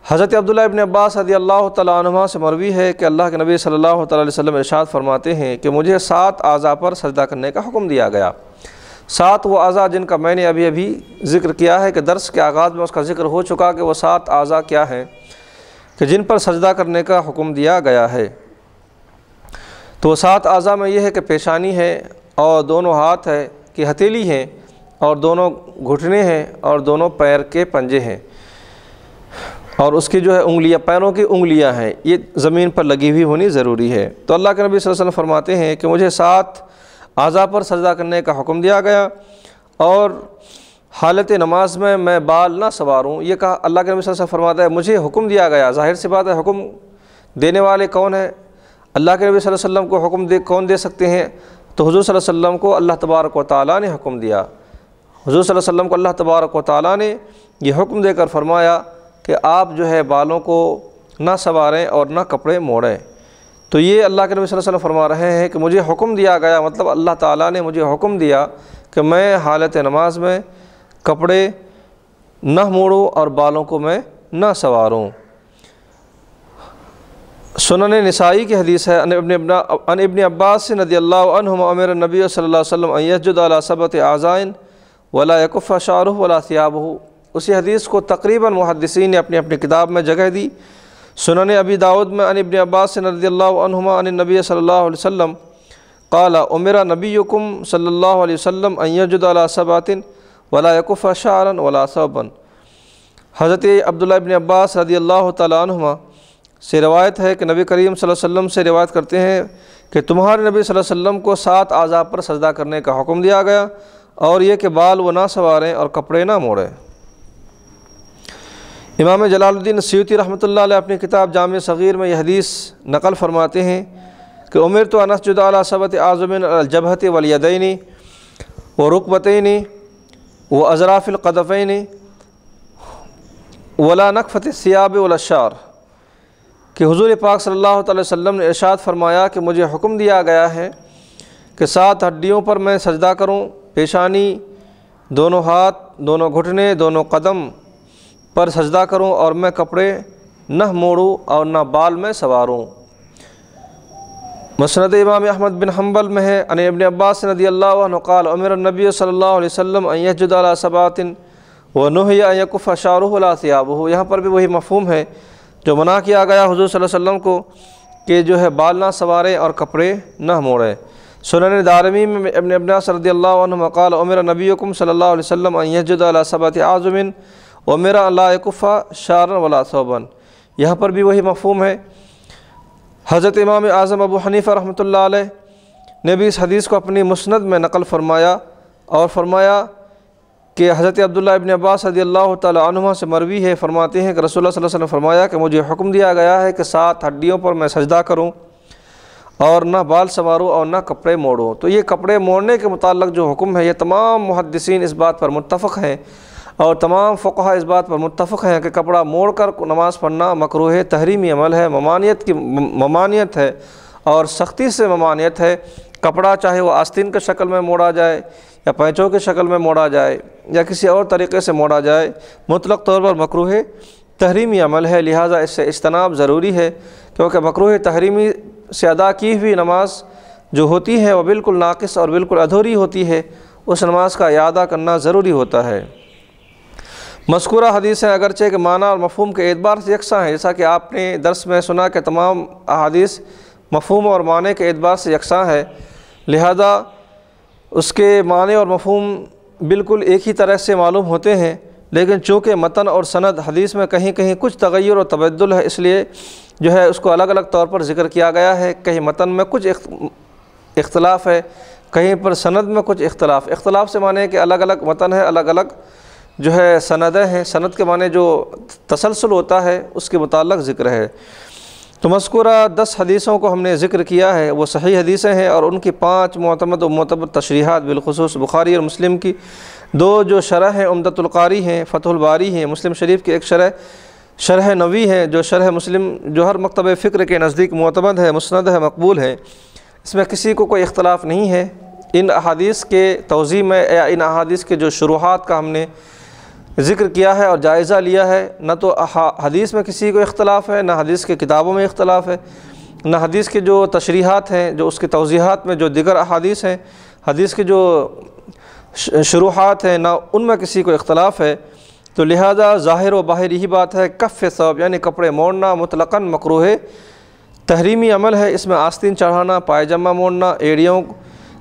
S1: حضرت عبداللہ ابن عباس رضی اللہ تعالیٰ عنہما سے مروی ہے کہ اللہ کے نبی صلی اللہ تعالیٰ علیہ وسلم ارشاد فرماتے ہیں کہ مجھے 7 اعضاء پر سجدہ کرنے کا حکم دیا گیا۔ 7 وہ اعضاء جن کا میں نے ابھی ذکر کیا ہے کہ درس کے آغاز میں اس کا ذکر ہو چکا کہ وہ 7 اعضاء کیا ہیں کہ جن پر سجدہ کرنے کا حکم دیا گیا ہے۔ تو وہ 7 اعضاء میں یہ ہے کہ پیشانی ہے، اور دونوں ہاتھ ہے کہ ہتھیلی ہیں، اور دونوں گھٹنے ہیں، اور دونوں پیر کے پنجے ہیں، اور اس کی جو ہے انگلیاں، پیروں کی انگلیاں ہیں، یہ زمین پر لگی ہوئی ہونی ضروری ہے۔ تو اللہ کے نبی صلی اللہ علیہ وسلم فرماتے ہیں کہ مجھے 7 اعضاء پر سجدہ کرنے کا حکم دیا گیا، اور حالت نماز میں بال نہ سنواروں۔ یہ کہا اللہ کے نبی صلی اللہ علیہ وسلم فرماتا ہے مجھے حکم دیا گیا، ظاہر سی بات ہے حکم دینے والے کون ہیں؟ اللہ کے نبی صلی اللہ علیہ وسلم کو حکم کون دے سکتے ہیں؟ تو حضور صلی اللہ علیہ وسلم کو اللہ تبارک و تعالیٰ نے حکم دیا۔ حضور صلی اللہ علیہ وسلم کو اللہ تبارک و تعالیٰ نے یہ حکم دے کر فرمایا کہ آپ جو ہے بالوں کو نہ سنواریں اور نہ کپڑے موڑیں۔ تو یہ اللہ کے نبی صلی اللہ علیہ وسلم فرما رہے ہیں کہ مجھے حکم دیا گیا، مطلب اللہ تعالیٰ نے مجھے حکم دیا کہ میں حالت نماز میں کپڑے نہ موڑوں اور بالوں کو میں نہ سنواروں۔ سنن نسائی کی حدیث ہے ان ابن عباس رضی اللہ عنہما امر النبی صلی اللہ علیہ وسلم ان یسجد علی 7 اعضاء ولا یکف شعرہ ولا ثیابہ۔ اسی حدیث کو تقریباً محدثین نے اپنی اپنی کتاب میں جگہ دی۔ سنن ابی داؤد میں ان ابن عباس رضی اللہ عنہما ان النبی صلی اللہ علیہ وسلم قال امر نبیکم صلی اللہ علیہ وسلم ان یسجد علی 7 ولا یکف شعرا ولا ثوبا۔ حضرت عبداللہ ابن عباس رضی اللہ تعالیٰ عنہما سے روایت ہے کہ نبی کریم صلی اللہ علیہ وسلم سے روایت کرتے ہیں کہ تمہارے نبی صلی اللہ علیہ وسلم کو 7 اعضاء پر سجدہ کرنے کا حکم دیا گیا، اور یہ کہ بال وہ نہ سنواریں اور کپڑے نہ موڑیں۔ امام جلال الدین سیوطی رحمۃ اللہ علیہ اپنی کتاب جامع صغیر میں یہ حدیث نقل فرماتے ہیں کہ امرت ان اسجد علی 7 اعضاء من الجبہۃ والیدین ورکبتین واظراف القدفین ولا نکفۃ الثیاب ولا الشعر، کہ حضور پاک صلی اللہ تعالی وسلم نے ارشاد فرمایا کہ مجھے حکم دیا گیا ہے کہ 7 ہڈیوں پر میں سجدہ کروں، پیشانی، دونوں ہاتھ، دونوں گھٹنے، دونوں قدم پر سجدہ کروں، اور میں کپڑے نہ موڑوں اور نہ بال میں سواروں۔ مسند امام احمد بن حنبل میں ہے ان ابن عباس رضی اللہ عنہ قال امر النبی صلی اللہ علیہ وسلم ان یسجد علی سبعۃ ونہی ان یکف شعرہ لا ثیابہ۔ یہاں پر بھی وہی مفہوم ہے جو منع کیا گیا حضور صلی اللہ علیہ وسلم کو کہ جو ہے بال نہ سواریں اور کپڑے نہ موڑیں۔ سنن دارمی میں ابن عباس رضی اللہ عنہ قال امر نبیکم صلی اللہ علیہ وسلم ان یسجد علی سبعۃ اعظم وامر ان لا یکف شعرا ولا ثوبا۔ یہاں پر بھی وہی مفہوم ہے۔ حضرت امام اعظم ابو حنیفہ رحمۃ اللہ علیہ نے بھی اس حدیث کو اپنی مسند میں نقل فرمایا اور فرمایا کہ حضرت عبداللہ ابن عباس رضی اللہ تعالی عنہما سے مروی ہے، فرماتے ہیں کہ رسول اللہ صلی اللہ علیہ وسلم فرمایا کہ مجھے حکم دیا گیا ہے کہ 7 ہڈیوں پر میں سجدہ کروں اور نہ بال سنواروں اور نہ کپڑے موڑوں۔ تو یہ کپڑے موڑنے کے متعلق جو حکم ہے یہ تمام محدثین اس بات پر متفق ہیں اور تمام فقہاء اس بات پر متفق ہیں کہ کپڑا موڑ کر نماز پڑھنا مکروہ تحریمی عمل ہے، ممانعت ہے اور سختی سے ممانعت ہے۔ کپڑا چاہے وہ آستین کی شکل میں موڑا جائے یا پینچوں کی شکل میں موڑا جائے یا کسی اور طریقے سے موڑا جائے، مطلق طور پر مکروہ تحریمی عمل ہے، لہٰذا اس سے اجتناب ضروری ہے، کیونکہ مکروہ تحریمی سے ادا کی ہوئی نماز جو ہوتی ہے وہ بالکل ناقص اور بالکل ادھوری ہوتی ہے، اس نماز کا اعادہ کرنا ضروری ہوتا ہے۔ مذکورہ حدیثیں اگرچہ کہ معنی اور مفہوم کے اعتبار سے یکساں ہیں، جیسا کہ آپ نے درس میں سنا کہ تمام احادیث مفہوم اور معنی کے اعتبار سے یکساں ہے، لہذا اس کے معنی اور مفہوم بالکل ایک ہی طرح سے معلوم ہوتے ہیں، لیکن چونکہ متن اور سند حدیث میں کہیں کہیں کچھ تغیر اور تبدل ہے، اس لیے جو ہے اس کو الگ الگ طور پر ذکر کیا گیا ہے۔ کہیں متن میں کچھ اختلاف ہے، کہیں پر سند میں کچھ اختلاف سے معنی ہے کہ الگ الگ متن ہے، الگ الگ جو ہے سندیں ہیں، سند کے معنی جو تسلسل ہوتا ہے اس کے متعلق ذکر ہے۔ تو مذکورہ 10 حدیثوں کو ہم نے ذکر کیا ہے، وہ صحیح حدیثیں ہیں اور ان کی 5 معتمد و معتبر تشریحات بالخصوص بخاری اور مسلم کی 2 جو شرح ہیں عمدۃ القاری ہیں، فتح الباری ہیں، مسلم شریف کی ایک شرح نوی ہے جو شرح مسلم جو ہر مکتب فکر کے نزدیک معتمد ہے، مسند ہے، مقبول ہے، اس میں کسی کو کوئی اختلاف نہیں ہے۔ ان احادیث کے توضیح میں یا ان احادیث کے جو شروحات کا ہم نے ذکر کیا ہے اور جائزہ لیا ہے، نہ تو حدیث میں کسی کو اختلاف ہے، نہ حدیث کے کتابوں میں اختلاف ہے، نہ حدیث کے جو تشریحات ہیں، جو اس کے توضیحات میں جو دیگر احادیث ہیں، حدیث کے جو شروحات ہیں، نہ ان میں کسی کو اختلاف ہے۔ تو لہذا ظاہر و باہر یہی بات ہے، کف ثوب یعنی کپڑے موڑنا مطلقاً مکروہ تحریمی عمل ہے۔ اس میں آستین چڑھانا، پائجامہ موڑنا، ایڑیوں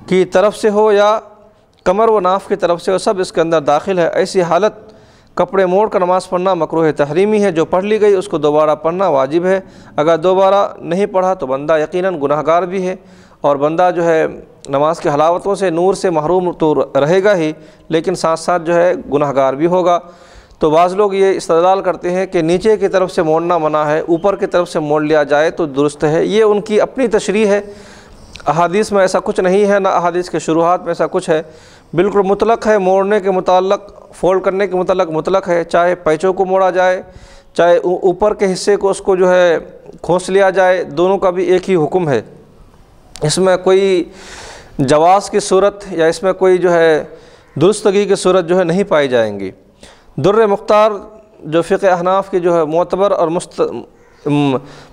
S1: کی طرف سے ہو یا کمر و ناف کی طرف سے ہو، سب اس کے اندر داخل ہے۔ ایسی حالت کپڑے موڑ کر نماز پڑھنا مکروہ تحریمی ہے، جو پڑھ لی گئی اس کو دوبارہ پڑھنا واجب ہے۔ اگر دوبارہ نہیں پڑھا تو بندہ یقیناً گناہگار بھی ہے اور بندہ جو ہے نماز کی حلاوتوں سے نور سے محروم تو رہے گا ہی، لیکن ساتھ ساتھ جو ہے گناہگار بھی ہوگا۔ تو بعض لوگ یہ استدلال کرتے ہیں کہ نیچے کی طرف سے موڑنا منع ہے، اوپر کی طرف سے موڑ لیا جائے تو درست ہے۔ یہ ان کی اپنی تشریح ہے، احادیث میں ایسا کچھ نہیں ہے، نہ احادیث کے شروحات میں ایسا کچھ ہے، بالکل مطلق ہے۔ موڑنے کے متعلق، فولڈ کرنے کے متعلق مطلق ہے، چاہے پیچوں کو موڑا جائے، چاہے اوپر کے حصے کو اس کو جو ہے کھونس لیا جائے، دونوں کا بھی ایک ہی حکم ہے۔ اس میں کوئی جواز کی صورت یا اس میں کوئی جو ہے درستگی کی صورت جو ہے نہیں پائی جائیں گی۔ در مختار جو فقہ احناف کی جو ہے معتبر اور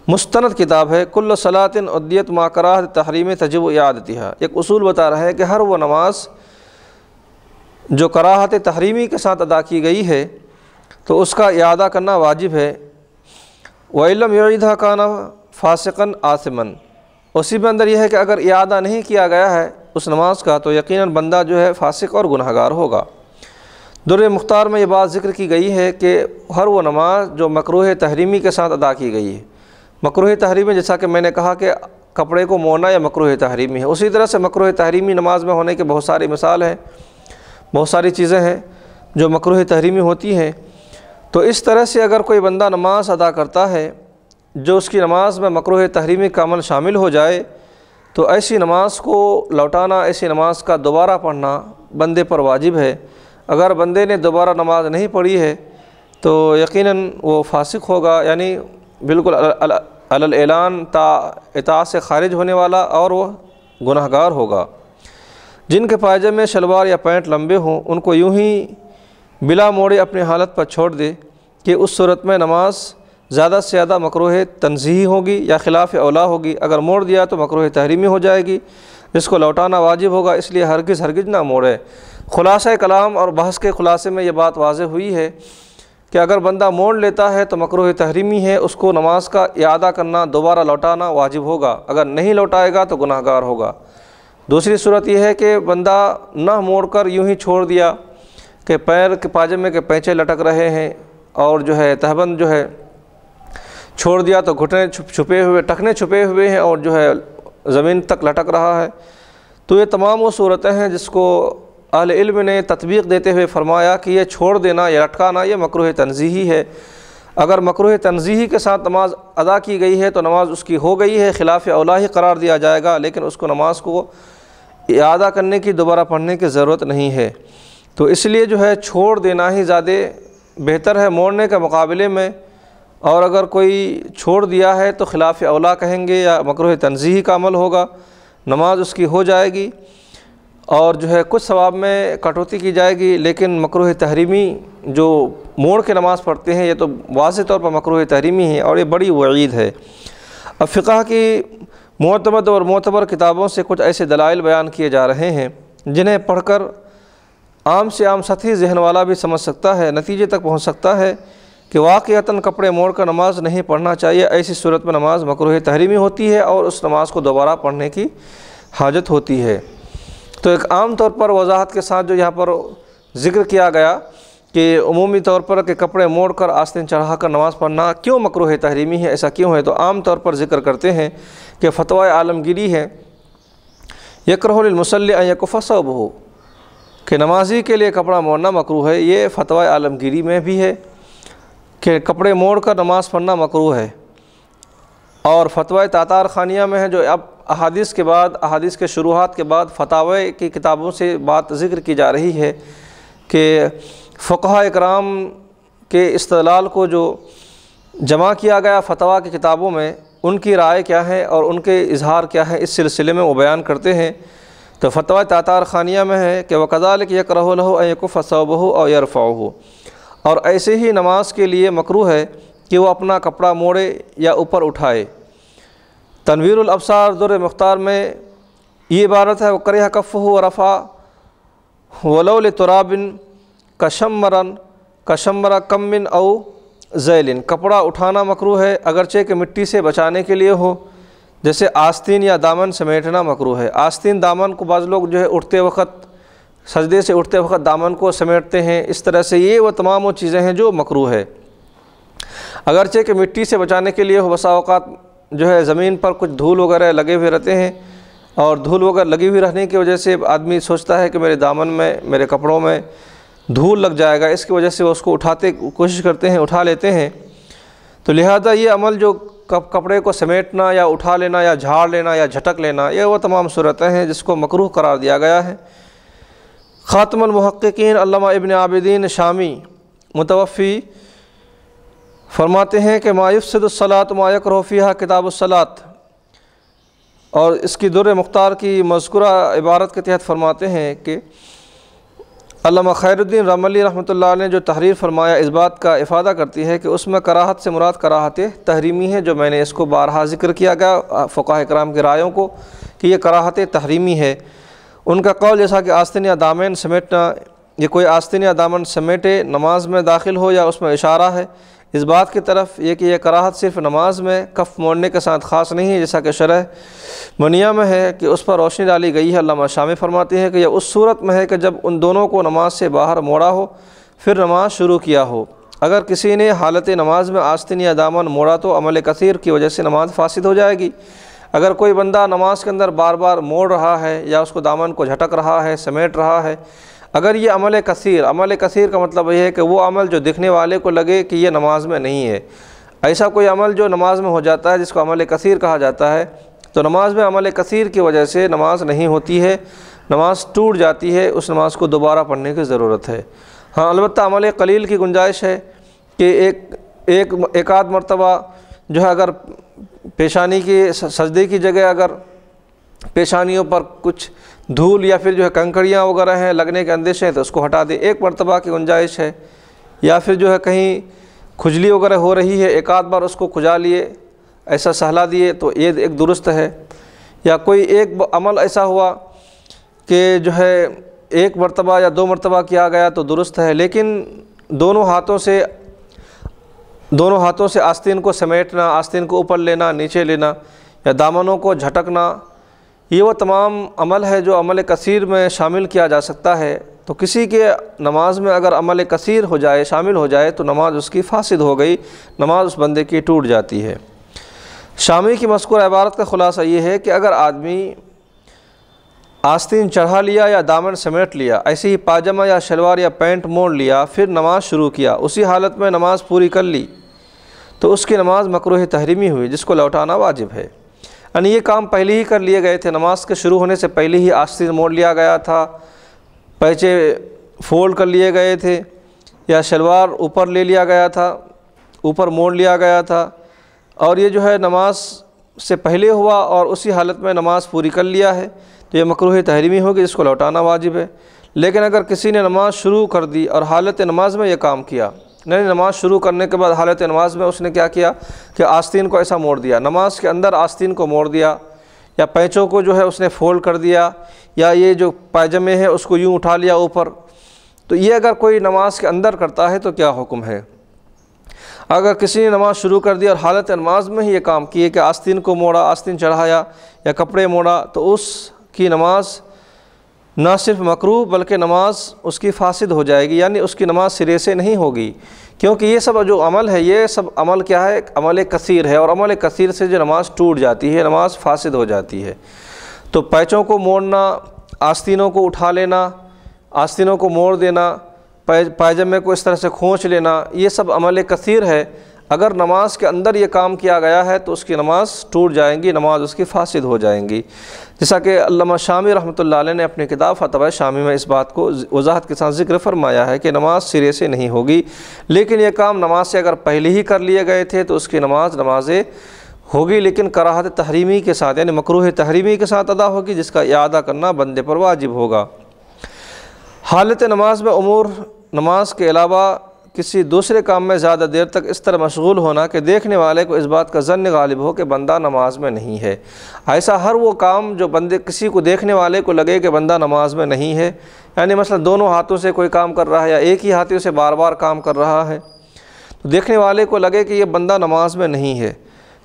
S1: مستند کتاب ہے، کل صلاۃ ادیت ما کراہۃ تحریم تجب اعادتها، ایک اصول بتا رہا ہے کہ ہر وہ نماز جو کراہت تحریمی کے ساتھ ادا کی گئی ہے تو اس کا اعادہ کرنا واجب ہے۔ وَإِن لَّمْ يُعِدْهَا كَانَ فَاسِقًا آثِمًا، اسی میں اندر یہ ہے کہ اگر اعادہ نہیں کیا گیا ہے اس نماز کا تو یقیناً بندہ جو ہے فاسق اور گنہگار ہوگا۔ در مختار میں یہ بات ذکر کی گئی ہے کہ ہر وہ نماز جو مکروہ تحریمی کے ساتھ ادا کی گئی ہے، مکروہ تحریمی جیسا کہ میں نے کہا کہ کپڑے کو موڑنا یا مکروہ تحریمی ہے، اسی طرح سے مکروہ تحریمی نماز میں ہونے کے بہت ساری مثال ہیں، بہت ساری چیزیں ہیں جو مکروہ تحریمی ہوتی ہیں۔ تو اس طرح سے اگر کوئی بندہ نماز ادا کرتا ہے جو اس کی نماز میں مکروہ تحریمی کا عمل شامل ہو جائے تو ایسی نماز کو لوٹانا، ایسی نماز کا دوبارہ پڑھنا بندے پر واجب ہے۔ اگر بندے نے دوبارہ نماز نہیں پڑھی ہے تو یقیناً وہ فاسق ہوگا، یعنی بالکل علی الاعلان اطاعت سے خارج ہونے والا، اور وہ گنہگار ہوگا۔ جن کے پائجامے، شلوار یا پینٹ لمبے ہوں ان کو یوں ہی بلا موڑے اپنی حالت پر چھوڑ دے کہ اس صورت میں نماز زیادہ سے زیادہ مکروہ تنزیہی ہوگی یا خلاف اولا ہوگی، اگر موڑ دیا تو مکروہ تحریمی ہو جائے گی جس کو لوٹانا واجب ہوگا، اس لیے ہرگز نہ موڑے۔ خلاصہ کلام اور بحث کے خلاصے میں یہ بات واضح ہوئی ہے کہ اگر بندہ موڑ لیتا ہے تو مکروہ تحریمی ہے، اس کو نماز کا اعادہ کرنا، دوبارہ لوٹانا واجب ہوگا، اگر نہیں لوٹائے گا تو گناہ گار ہوگا۔ دوسری صورت یہ ہے کہ بندہ نہ موڑ کر یوں ہی چھوڑ دیا کہ پیر کے پاجامے کے پینچے لٹک رہے ہیں اور جو ہے تہبند جو ہے چھوڑ دیا تو گھٹنے چھپے ہوئے، ٹخنے چھپے ہوئے ہیں اور جو ہے زمین تک لٹک رہا ہے، تو یہ تمام وہ صورتیں ہیں جس کو اہل علم نے تطبیق دیتے ہوئے فرمایا کہ یہ چھوڑ دینا یا لٹکانا یہ مکروہ تنزیہی ہے۔ اگر مکروہ تنزیہی کے ساتھ نماز ادا کی گئی ہے تو نماز اس کی ہو گئی ہے، خلاف اولا ہی قرار دیا جائے گا، لیکن اس کو نماز کو اعادہ کرنے کی، دوبارہ پڑھنے کی ضرورت نہیں ہے۔ تو اس لیے جو ہے چھوڑ دینا ہی زیادہ بہتر ہے موڑنے کے مقابلے میں، اور اگر کوئی چھوڑ دیا ہے تو خلاف اولا کہیں گے یا مکروہ تنزیہی کا عمل ہوگا، نماز اس کی ہو جائے گی اور جو ہے کچھ ثواب میں کٹوتی کی جائے گی، لیکن مکروہ تحریمی جو موڑ کے نماز پڑھتے ہیں یہ تو واضح طور پر مکروہ تحریمی ہے اور یہ بڑی وعید ہے۔ اب فقہ کی معتمد اور معتبر کتابوں سے کچھ ایسے دلائل بیان کیے جا رہے ہیں جنہیں پڑھ کر عام سے عام سطحی ذہن والا بھی سمجھ سکتا ہے، نتیجے تک پہنچ سکتا ہے کہ واقعتاً کپڑے موڑ کر نماز نہیں پڑھنا چاہیے، ایسی صورت میں نماز مکروہ تحریمی ہوتی ہے اور اس نماز کو دوبارہ پڑھنے کی حاجت ہوتی ہے۔ تو ایک عام طور پر وضاحت کے ساتھ جو یہاں پر ذکر کیا گیا کہ عمومی طور پر کہ کپڑے موڑ کر آستین چڑھا کر نماز پڑھنا کیوں مکروہ تحریمی ہے، ایسا کیوں ہے، تو عام طور پر ذکر کرتے ہیں کہ فتویٰ عالمگیری ہے، یکرہ للمصلی ان یکف ثوبہ، کہ نمازی کے لیے کپڑا موڑنا مکروہ ہے، یہ فتویٰ عالمگیری میں بھی ہے کہ کپڑے موڑ کر نماز پڑھنا مکروہ ہے، اور فتویٰ تاتار خانیہ میں ہے جو اب احادیث کے بعد، احادیث کے شروحات کے بعد فتاوی کی کتابوں سے بات ذکر کی جا رہی ہے کہ فقہاء اکرام کے استدلال کو جو جمع کیا گیا فتویٰ کی کتابوں میں، ان کی رائے کیا ہے اور ان کے اظہار کیا ہے، اس سلسلے میں وہ بیان کرتے ہیں۔ تو فتویٰ تاتار خانیہ میں ہے کہ وَكَذَلِكَ يَكْرَهُ لَهُ أَن يَكُفَّ ثَوْبَهُ أَوْ يَرْفَعُهُ، اور ایسے ہی نماز کے لیے مکروہ ہے کہ وہ اپنا کپڑا موڑے یا اوپر اٹھائے۔ تنویر الابصار در مختار میں یہ عبارت ہے وَكَرِهَ كَفُّهُ وَرَفَعَ وَلَوْ لِتُرَابٍ كَشَمَّرَ كَمٍّ أَوْ زَيْلٍ، کپڑا اٹھانا مکروہ ہے اگرچہ کہ مٹی سے بچانے کے لیے ہو، جیسے آستین یا دامن سمیٹنا مکروہ ہے۔ آستین دامن کو بعض لوگ جو ہے اٹھتے وقت، سجدے سے اٹھتے وقت دامن کو سمیٹتے ہیں، اس طرح سے یہ وہ تمام وہ چیزیں ہیں جو مکروہ ہے، اگرچہ کہ مٹی سے بچانے کے لیے ہو۔ بسا اوقات جو ہے زمین پر کچھ دھول وغیرہ لگے ہوئے رہتے ہیں، اور دھول وغیرہ لگی ہوئی رہنے کی وجہ سے آدمی سوچتا ہے کہ میرے دامن میں، میرے کپڑوں میں دھول لگ جائے گا، اس کی وجہ سے وہ اس کو اٹھاتے کوشش کرتے ہیں، اٹھا لیتے ہیں۔ تو لہذا یہ عمل جو کپڑے کو سمیٹنا یا اٹھا لینا یا جھاڑ لینا یا جھٹک لینا، یہ وہ تمام صورتیں ہیں جس کو مکروہ قرار دیا گیا ہے۔ خاتم المحققین علامہ ابن عابدین شامی متوفی فرماتے ہیں کہ ما یفسد الصلاۃ ما یکرہ فیہا کتاب الصلاۃ، اور اس کی در مختار کی مذکورہ عبارت کے تحت فرماتے ہیں کہ علامہ خیر الدین رملی رحمۃ اللہ علیہ نے جو تحریر فرمایا اس بات کا افادہ کرتی ہے کہ اس میں کراہت سے مراد کراہت تحریمی ہے، جو میں نے اس کو بارہا ذکر کیا گیا فقہاء کرام کی رائوں کو کہ یہ کراہت تحریمی ہے۔ ان کا قول جیسا کہ آستین یا دامن سمیٹنا، یہ کوئی آستین یا دامن سمیٹے نماز میں داخل ہو یا اس میں اشارہ ہے اس بات کی طرف، یہ کہ یہ کراہت صرف نماز میں کف موڑنے کے ساتھ خاص نہیں ہے، جیسا کہ شرح منیہ میں ہے کہ اس پر روشنی ڈالی گئی ہے۔ علامہ شامی فرماتے ہیں کہ یہ اس صورت میں ہے کہ جب ان دونوں کو نماز سے باہر موڑا ہو پھر نماز شروع کیا ہو۔ اگر کسی نے حالت نماز میں آستین یا دامن موڑا تو عمل کثیر کی وجہ سے نماز فاسد ہو جائے گی۔ اگر کوئی بندہ نماز کے اندر بار بار موڑ رہا ہے یا اس کو دامن کو جھٹک رہا ہے، سمیٹ رہا ہے، اگر یہ عمل کثیر کا مطلب یہ ہے کہ وہ عمل جو دکھنے والے کو لگے کہ یہ نماز میں نہیں ہے، ایسا کوئی عمل جو نماز میں ہو جاتا ہے جس کو عمل کثیر کہا جاتا ہے، تو نماز میں عمل کثیر کی وجہ سے نماز نہیں ہوتی ہے، نماز ٹوٹ جاتی ہے، اس نماز کو دوبارہ پڑھنے کی ضرورت ہے۔ ہاں البتہ عمل قلیل کی گنجائش ہے کہ ایک آدھ مرتبہ جو ہے اگر پیشانی کی سجدے کی جگہ اگر پیشانیوں پر کچھ دھول یا پھر جو ہے کنکڑیاں وغیرہ ہیں لگنے کے اندیشے ہیں تو اس کو ہٹا دے، ایک مرتبہ کی گنجائش ہے، یا پھر جو ہے کہیں کھجلی وغیرہ ہو رہی ہے ایک آدھ بار اس کو کھجا لیے، ایسا سہلا دیے تو یہ ایک درست ہے۔ یا کوئی ایک عمل ایسا ہوا کہ جو ہے ایک مرتبہ یا 2 مرتبہ کیا گیا تو درست ہے، لیکن دونوں ہاتھوں سے آستین کو سمیٹنا، آستین کو اوپر لینا، نیچے لینا، یا دامنوں کو جھٹکنا، یہ وہ تمام عمل ہے جو عمل کثیر میں شامل کیا جا سکتا ہے۔ تو کسی کے نماز میں اگر عمل کثیر ہو جائے، شامل ہو جائے، تو نماز اس کی فاسد ہو گئی، نماز اس بندے کی ٹوٹ جاتی ہے۔ شامی کی مذکورہ عبارت کا خلاصہ یہ ہے کہ اگر آدمی آستین چڑھا لیا یا دامن سمیٹ لیا، ایسے ہی پاجامہ یا شلوار یا پینٹ موڑ لیا، پھر نماز شروع کیا، اسی حالت میں نماز پوری کر لی، تو اس کی نماز مکروہ تحریمی ہوئی، جس کو لوٹانا واجب ہے۔ یعنی یہ کام پہلے ہی کر لیے گئے تھے، نماز کے شروع ہونے سے پہلے ہی آستین موڑ لیا گیا تھا، پیچے فولڈ کر لیے گئے تھے، یا شلوار اوپر لے لیا گیا تھا، اوپر موڑ لیا گیا تھا، اور یہ جو ہے نماز سے پہلے ہوا اور اسی حالت میں نماز پوری کر لیا ہے، تو یہ مکروہ تحریمی ہوگی، جس کو لوٹانا واجب ہے۔ لیکن اگر کسی نے نماز شروع کر دی اور حالت نماز میں یہ کام کیا، نہیں، نماز شروع کرنے کے بعد حالت نماز میں اس نے کیا کیا کہ آستین کو ایسا موڑ دیا، نماز کے اندر آستین کو موڑ دیا، یا پیچوں کو جو ہے اس نے فولڈ کر دیا، یا یہ جو پائجامے ہیں اس کو یوں اٹھا لیا اوپر، تو یہ اگر کوئی نماز کے اندر کرتا ہے تو کیا حکم ہے؟ اگر کسی نے نماز شروع کر دی اور حالت نماز میں ہی یہ کام کیے کہ آستین کو موڑا، آستین چڑھایا یا کپڑے موڑا، تو اس کی نماز نہ صرف مکروہ بلکہ نماز اس کی فاسد ہو جائے گی، یعنی اس کی نماز سرے سے نہیں ہوگی، کیونکہ یہ سب جو عمل ہے، یہ سب عمل کیا ہے؟ عمل کثیر ہے، اور عمل کثیر سے جو نماز ٹوٹ جاتی ہے، نماز فاسد ہو جاتی ہے۔ تو پیچوں کو موڑنا، آستینوں کو اٹھا لینا، آستینوں کو موڑ دینا، پائجامے کو اس طرح سے کھونچ لینا، یہ سب عمل کثیر ہے۔ اگر نماز کے اندر یہ کام کیا گیا ہے تو اس کی نماز ٹوٹ جائیں گی، نماز اس کی فاسد ہو جائیں گی، جیسا کہ علامہ شامی رحمۃ اللہ علیہ نے اپنی کتاب فتاوی شامی میں اس بات کو وضاحت کے ساتھ ذکر فرمایا ہے کہ نماز سرے سے نہیں ہوگی، لیکن یہ کام نماز سے اگر پہلے ہی کر لیے گئے تھے تو اس کی نماز ہوگی، لیکن کراہت تحریمی کے ساتھ، یعنی مکروہ تحریمی کے ساتھ ادا ہوگی، جس کا اعادہ کرنا بندے پر واجب ہوگا۔ حالت نماز میں امور نماز کے علاوہ کسی دوسرے کام میں زیادہ دیر تک اس طرح مشغول ہونا کہ دیکھنے والے کو اس بات کا ظن غالب ہو کہ بندہ نماز میں نہیں ہے۔ ایسا ہر وہ کام جو کسی کو دیکھنے والے کو لگے کہ بندہ نماز میں نہیں ہے، یعنی مثلا دونوں ہاتھوں سے کوئی کام کر رہا ہے یا ایک ہی ہاتھوں سے بار بار کام کر رہا ہے، تو دیکھنے والے کو لگے کہ یہ بندہ نماز میں نہیں ہے،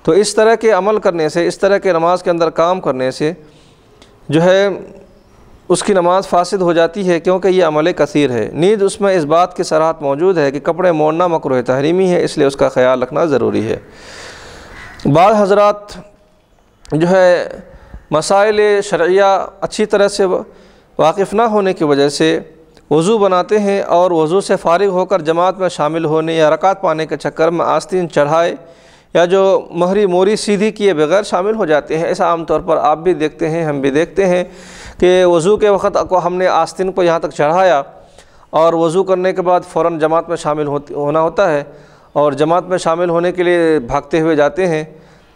S1: تو اس طرح کے عمل کرنے سے، اس طرح کے نماز کے اندر کام کرنے سے جو ہے اس کی نماز فاسد ہو جاتی ہے، کیونکہ یہ عمل کثیر ہے۔ نیز اس میں اس بات کی صراحت موجود ہے کہ کپڑے موڑنا مکروہ تحریمی ہے، اس لیے اس کا خیال رکھنا ضروری ہے۔ بعض حضرات جو ہے مسائل شرعیہ اچھی طرح سے واقف نہ ہونے کی وجہ سے وضو بناتے ہیں اور وضو سے فارغ ہو کر جماعت میں شامل ہونے یا رکعت پانے کے چکر میں آستین چڑھائے یا جو مہری موری سیدھی کیے بغیر شامل ہو جاتے ہیں۔ ایسا عام طور پر آپ بھی دیکھتے ہیں، ہم بھی دیکھتے ہیں کہ وضو کے وقت کو ہم نے آستین کو یہاں تک چڑھایا اور وضو کرنے کے بعد فوراً جماعت میں شامل ہونا ہوتا ہے، اور جماعت میں شامل ہونے کے لیے بھاگتے ہوئے جاتے ہیں،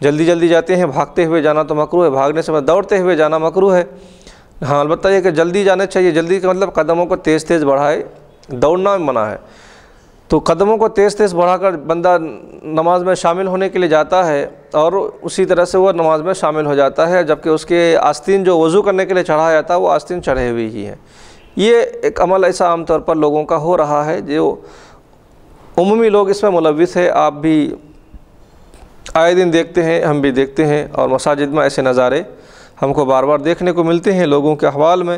S1: جلدی جلدی جاتے ہیں۔ بھاگتے ہوئے جانا تو مکروہ ہے، بھاگنے سے دوڑتے ہوئے جانا مکروہ ہے۔ ہاں، البتہ یہ کہ جلدی جانا چاہیے، جلدی کا مطلب قدموں کو تیز تیز بڑھائے، دوڑنا منع ہے۔ تو قدموں کو تیز تیز بڑھا کر بندہ نماز میں شامل ہونے کے لیے جاتا ہے اور اسی طرح سے وہ نماز میں شامل ہو جاتا ہے، جبکہ اس کے آستین جو وضو کرنے کے لیے چڑھایا تھا وہ آستین چڑھے ہوئی ہی ہے۔ یہ ایک عمل ایسا عام طور پر لوگوں کا ہو رہا ہے، جو عمومی لوگ اس میں ملوث ہے۔ آپ بھی آئے دن دیکھتے ہیں، ہم بھی دیکھتے ہیں، اور مساجد میں ایسے نظارے ہم کو بار بار دیکھنے کو ملتے ہیں لوگوں کے احوال میں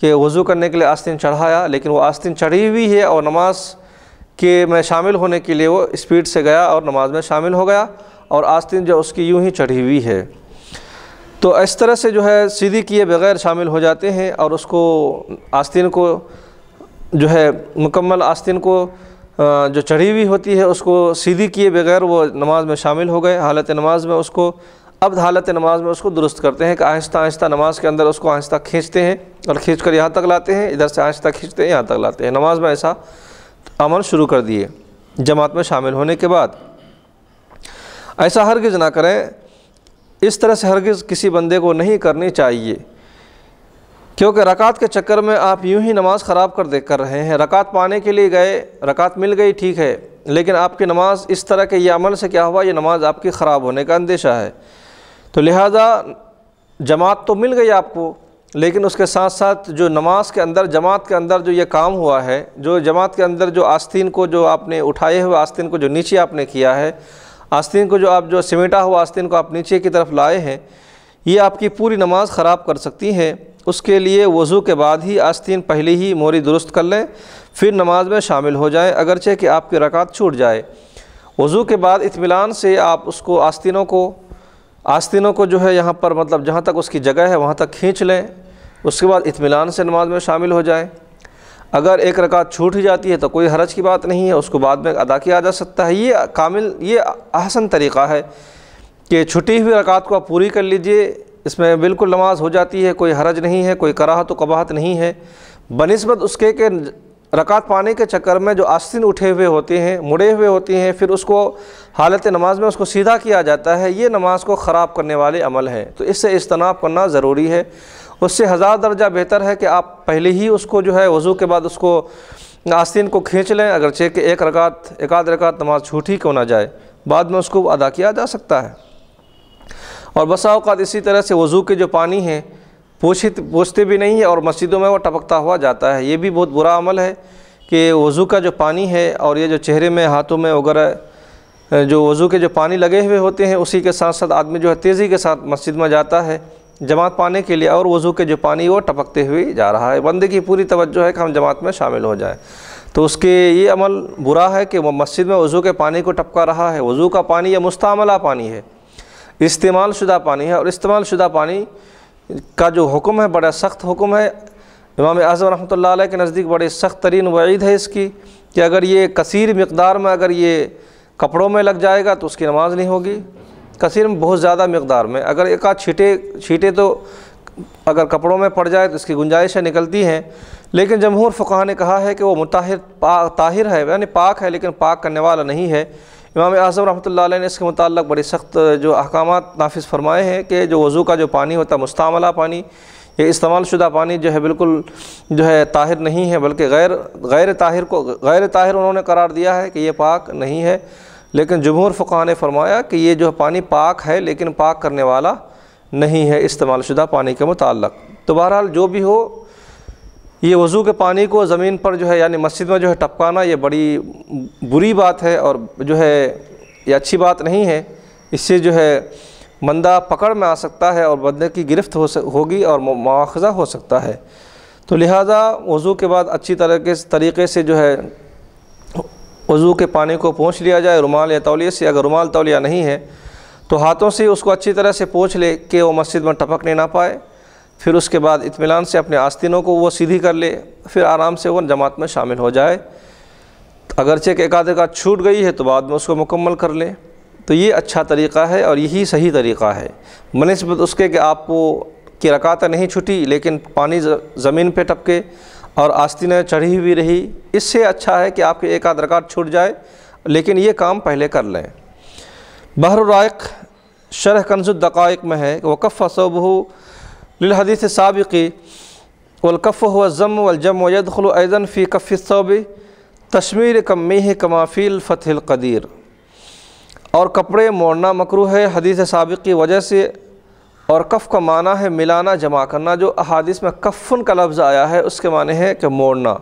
S1: کہ وضو کرنے کے لیے آستین چڑھایا، لیکن وہ آستین چڑھی ہوئی ہے اور نماز کہ میں شامل ہونے کے لیے وہ اسپیڈ سے گیا اور نماز میں شامل ہو گیا، اور آستین جو اس کی یوں ہی چڑھی ہوئی ہے۔ تو اس طرح سے جو ہے سیدھی کیے بغیر شامل ہو جاتے ہیں، اور اس کو آستین کو جو ہے مکمل آستین کو جو چڑھی ہوئی ہوتی ہے اس کو سیدھی کیے بغیر وہ نماز میں شامل ہو گئے۔ حالت نماز میں اس کو حالت نماز میں اس کو درست کرتے ہیں کہ آہستہ آہستہ نماز کے اندر اس کو آہستہ کھینچتے ہیں اور کھینچ کر یہاں تک لاتے ہیں، ادھر سے آہستہ کھینچتے ہیں یہاں تک لاتے ہیں۔ نماز میں ایسا عمل شروع کر دیے جماعت میں شامل ہونے کے بعد۔ ایسا ہرگز نہ کریں، اس طرح سے ہرگز کسی بندے کو نہیں کرنی چاہیے، کیونکہ رکعت کے چکر میں آپ یوں ہی نماز خراب کر رہے ہیں۔ رکعت پانے کے لیے گئے، رکعت مل گئی، ٹھیک ہے، لیکن آپ کی نماز اس طرح کے یہ عمل سے کیا ہوا، یہ نماز آپ کی خراب ہونے کا اندیشہ ہے۔ تو لہٰذا جماعت تو مل گئی آپ کو، لیکن اس کے ساتھ ساتھ جو نماز کے اندر، جماعت کے اندر جو یہ کام ہوا ہے، جو جماعت کے اندر جو آستین کو جو آپ نے اٹھائے ہوئے آستین کو جو نیچے آپ نے کیا ہے، آستین کو جو آپ جو سمیٹا ہوا آستین کو آپ نیچے کی طرف لائے ہیں، یہ آپ کی پوری نماز خراب کر سکتی ہیں۔ اس کے لیے وضو کے بعد ہی آستین پہلے ہی موری درست کر لیں، پھر نماز میں شامل ہو جائیں، اگرچہ کہ آپ کی رکعت چھوٹ جائے۔ وضو کے بعد اطمینان سے آپ اس کو آستینوں کو جو ہے یہاں پر مطلب جہاں تک اس کی جگہ ہے وہاں تک کھینچ لیں، اس کے بعد اطمینان سے نماز میں شامل ہو جائیں۔ اگر ایک رکعت چھوٹ ہی جاتی ہے تو کوئی حرج کی بات نہیں ہے، اس کو بعد میں ادا کیا جا سکتا ہے۔ یہ احسن طریقہ ہے کہ چھٹی ہوئی رکعت کو آپ پوری کر لیجئے، اس میں بالکل نماز ہو جاتی ہے، کوئی حرج نہیں ہے، کوئی کراہت و قباحت نہیں ہے، بنسبت اس کے کہ رکعت پانے کے چکر میں جو آستین اٹھے ہوئے ہوتے ہیں، مڑے ہوئے ہوتے ہیں، پھر اس کو حالت نماز میں اس کو سیدھا کیا جاتا ہے، یہ نماز کو خراب کرنے والے عمل ہیں۔ تو اس سے اجتناب کرنا ضروری ہے۔ اس سے 1000 درجہ بہتر ہے کہ آپ پہلے ہی اس کو جو ہے وضو کے بعد اس کو آستین کو کھینچ لیں، اگرچہ کہ ایک آدھ رکعت نماز چھوٹ ہی کیوں نہ جائے، بعد میں اس کو ادا کیا جا سکتا ہے۔ اور بسا اوقات اسی طرح سے وضو کے جو پانی ہیں پوچھتے بھی نہیں ہے اور مسجدوں میں وہ ٹپکتا ہوا جاتا ہے۔ یہ بھی بہت برا عمل ہے کہ وضو کا جو پانی ہے اور یہ جو چہرے میں، ہاتھوں میں وغیرہ جو وضو کے جو پانی لگے ہوئے ہوتے ہیں، اسی کے ساتھ ساتھ آدمی جو ہے تیزی کے ساتھ مسجد میں جاتا ہے جماعت پانے کے لیے، اور وضو کے جو پانی وہ ٹپکتے ہوئے جا رہا ہے۔ بندے کی پوری توجہ ہے کہ ہم جماعت میں شامل ہو جائیں، تو اس کے یہ عمل برا ہے کہ وہ مسجد میں وضو کے پانی کو ٹپکا رہا ہے۔ وضو کا پانی یہ مستعملہ پانی ہے، استعمال شدہ پانی ہے، اور استعمال شدہ پانی کا جو حکم ہے بڑا سخت حکم ہے۔ امام اعظم رحمۃ اللہ علیہ کے نزدیک بڑی سخت ترین وعید ہے اس کی کہ اگر یہ کثیر مقدار میں اگر یہ کپڑوں میں لگ جائے گا تو اس کی نماز نہیں ہوگی۔ کثیر میں بہت زیادہ مقدار میں، اگر ایک آدھ چھیٹے تو اگر کپڑوں میں پڑ جائے تو اس کی گنجائشیں نکلتی ہیں، لیکن جمہور فقہاء نے کہا ہے کہ وہ طاہر ہے، یعنی پاک ہے لیکن پاک کرنے والا نہیں ہے۔ امام اعظم رحمۃ اللہ علیہ نے اس کے متعلق بڑی سخت جو احکامات نافذ فرمائے ہیں کہ جو وضو کا جو پانی ہوتا ہے مستعملہ پانی، یہ استعمال شدہ پانی جو ہے بالکل جو ہے طاہر نہیں ہے، بلکہ غیر طاہر انہوں نے قرار دیا ہے کہ یہ پاک نہیں ہے۔ لیکن جمہور فقہاء نے فرمایا کہ یہ جو پانی پاک ہے لیکن پاک کرنے والا نہیں ہے استعمال شدہ پانی کے متعلق۔ تو بہرحال جو بھی ہو، یہ وضو کے پانی کو زمین پر جو ہے یعنی مسجد میں جو ہے ٹپکانا یہ بڑی بری بات ہے، اور جو ہے یہ اچھی بات نہیں ہے۔ اس سے جو ہے بندہ پکڑ میں آ سکتا ہے اور بندے کی گرفت ہوگی اور مواخذہ ہو سکتا ہے۔ تو لہٰذا وضو کے بعد اچھی طریقے سے جو ہے وضو کے پانی کو پونچھ لیا جائے رومال یا تولیے سے۔ اگر رومال تولیہ نہیں ہے تو ہاتھوں سے اس کو اچھی طرح سے پونچھ لے کہ وہ مسجد میں ٹپکنے نہ پائے، پھر اس کے بعد اطمینان سے اپنے آستینوں کو وہ سیدھی کر لے، پھر آرام سے وہ جماعت میں شامل ہو جائے۔ اگرچہ کہ ایک آدھ چھوٹ گئی ہے تو بعد میں اس کو مکمل کر لے۔ تو یہ اچھا طریقہ ہے اور یہی صحیح طریقہ ہے، بنسبت اس کے کہ آپ کو کی رکعتیں نہیں چھٹی لیکن پانی زمین پہ ٹپکے اور آستینیں چڑھی ہوئی رہی، اس سے اچھا ہے کہ آپ کی ایک آدھ رکعت چھوٹ جائے، لیکن یہ کام پہلے کر لیں۔ بحر الرائق شرح کنز الدقائق میں ہے کہ وَكَفَّ ثَوْبُهُ للحدیث السابق والکف هو الضم والجمع يدخل ايضا في کف الثوب تشمیر کمیہ کما فی الفتح القدیر۔ اور کپڑے موڑنا مکروہ ہے حدیث سابق کی وجہ سے، اور کف کا معنی ہے ملانا، جمع کرنا۔ جو احادیث میں کفن کا لفظ آیا ہے اس کے معنی ہے کہ موڑنا۔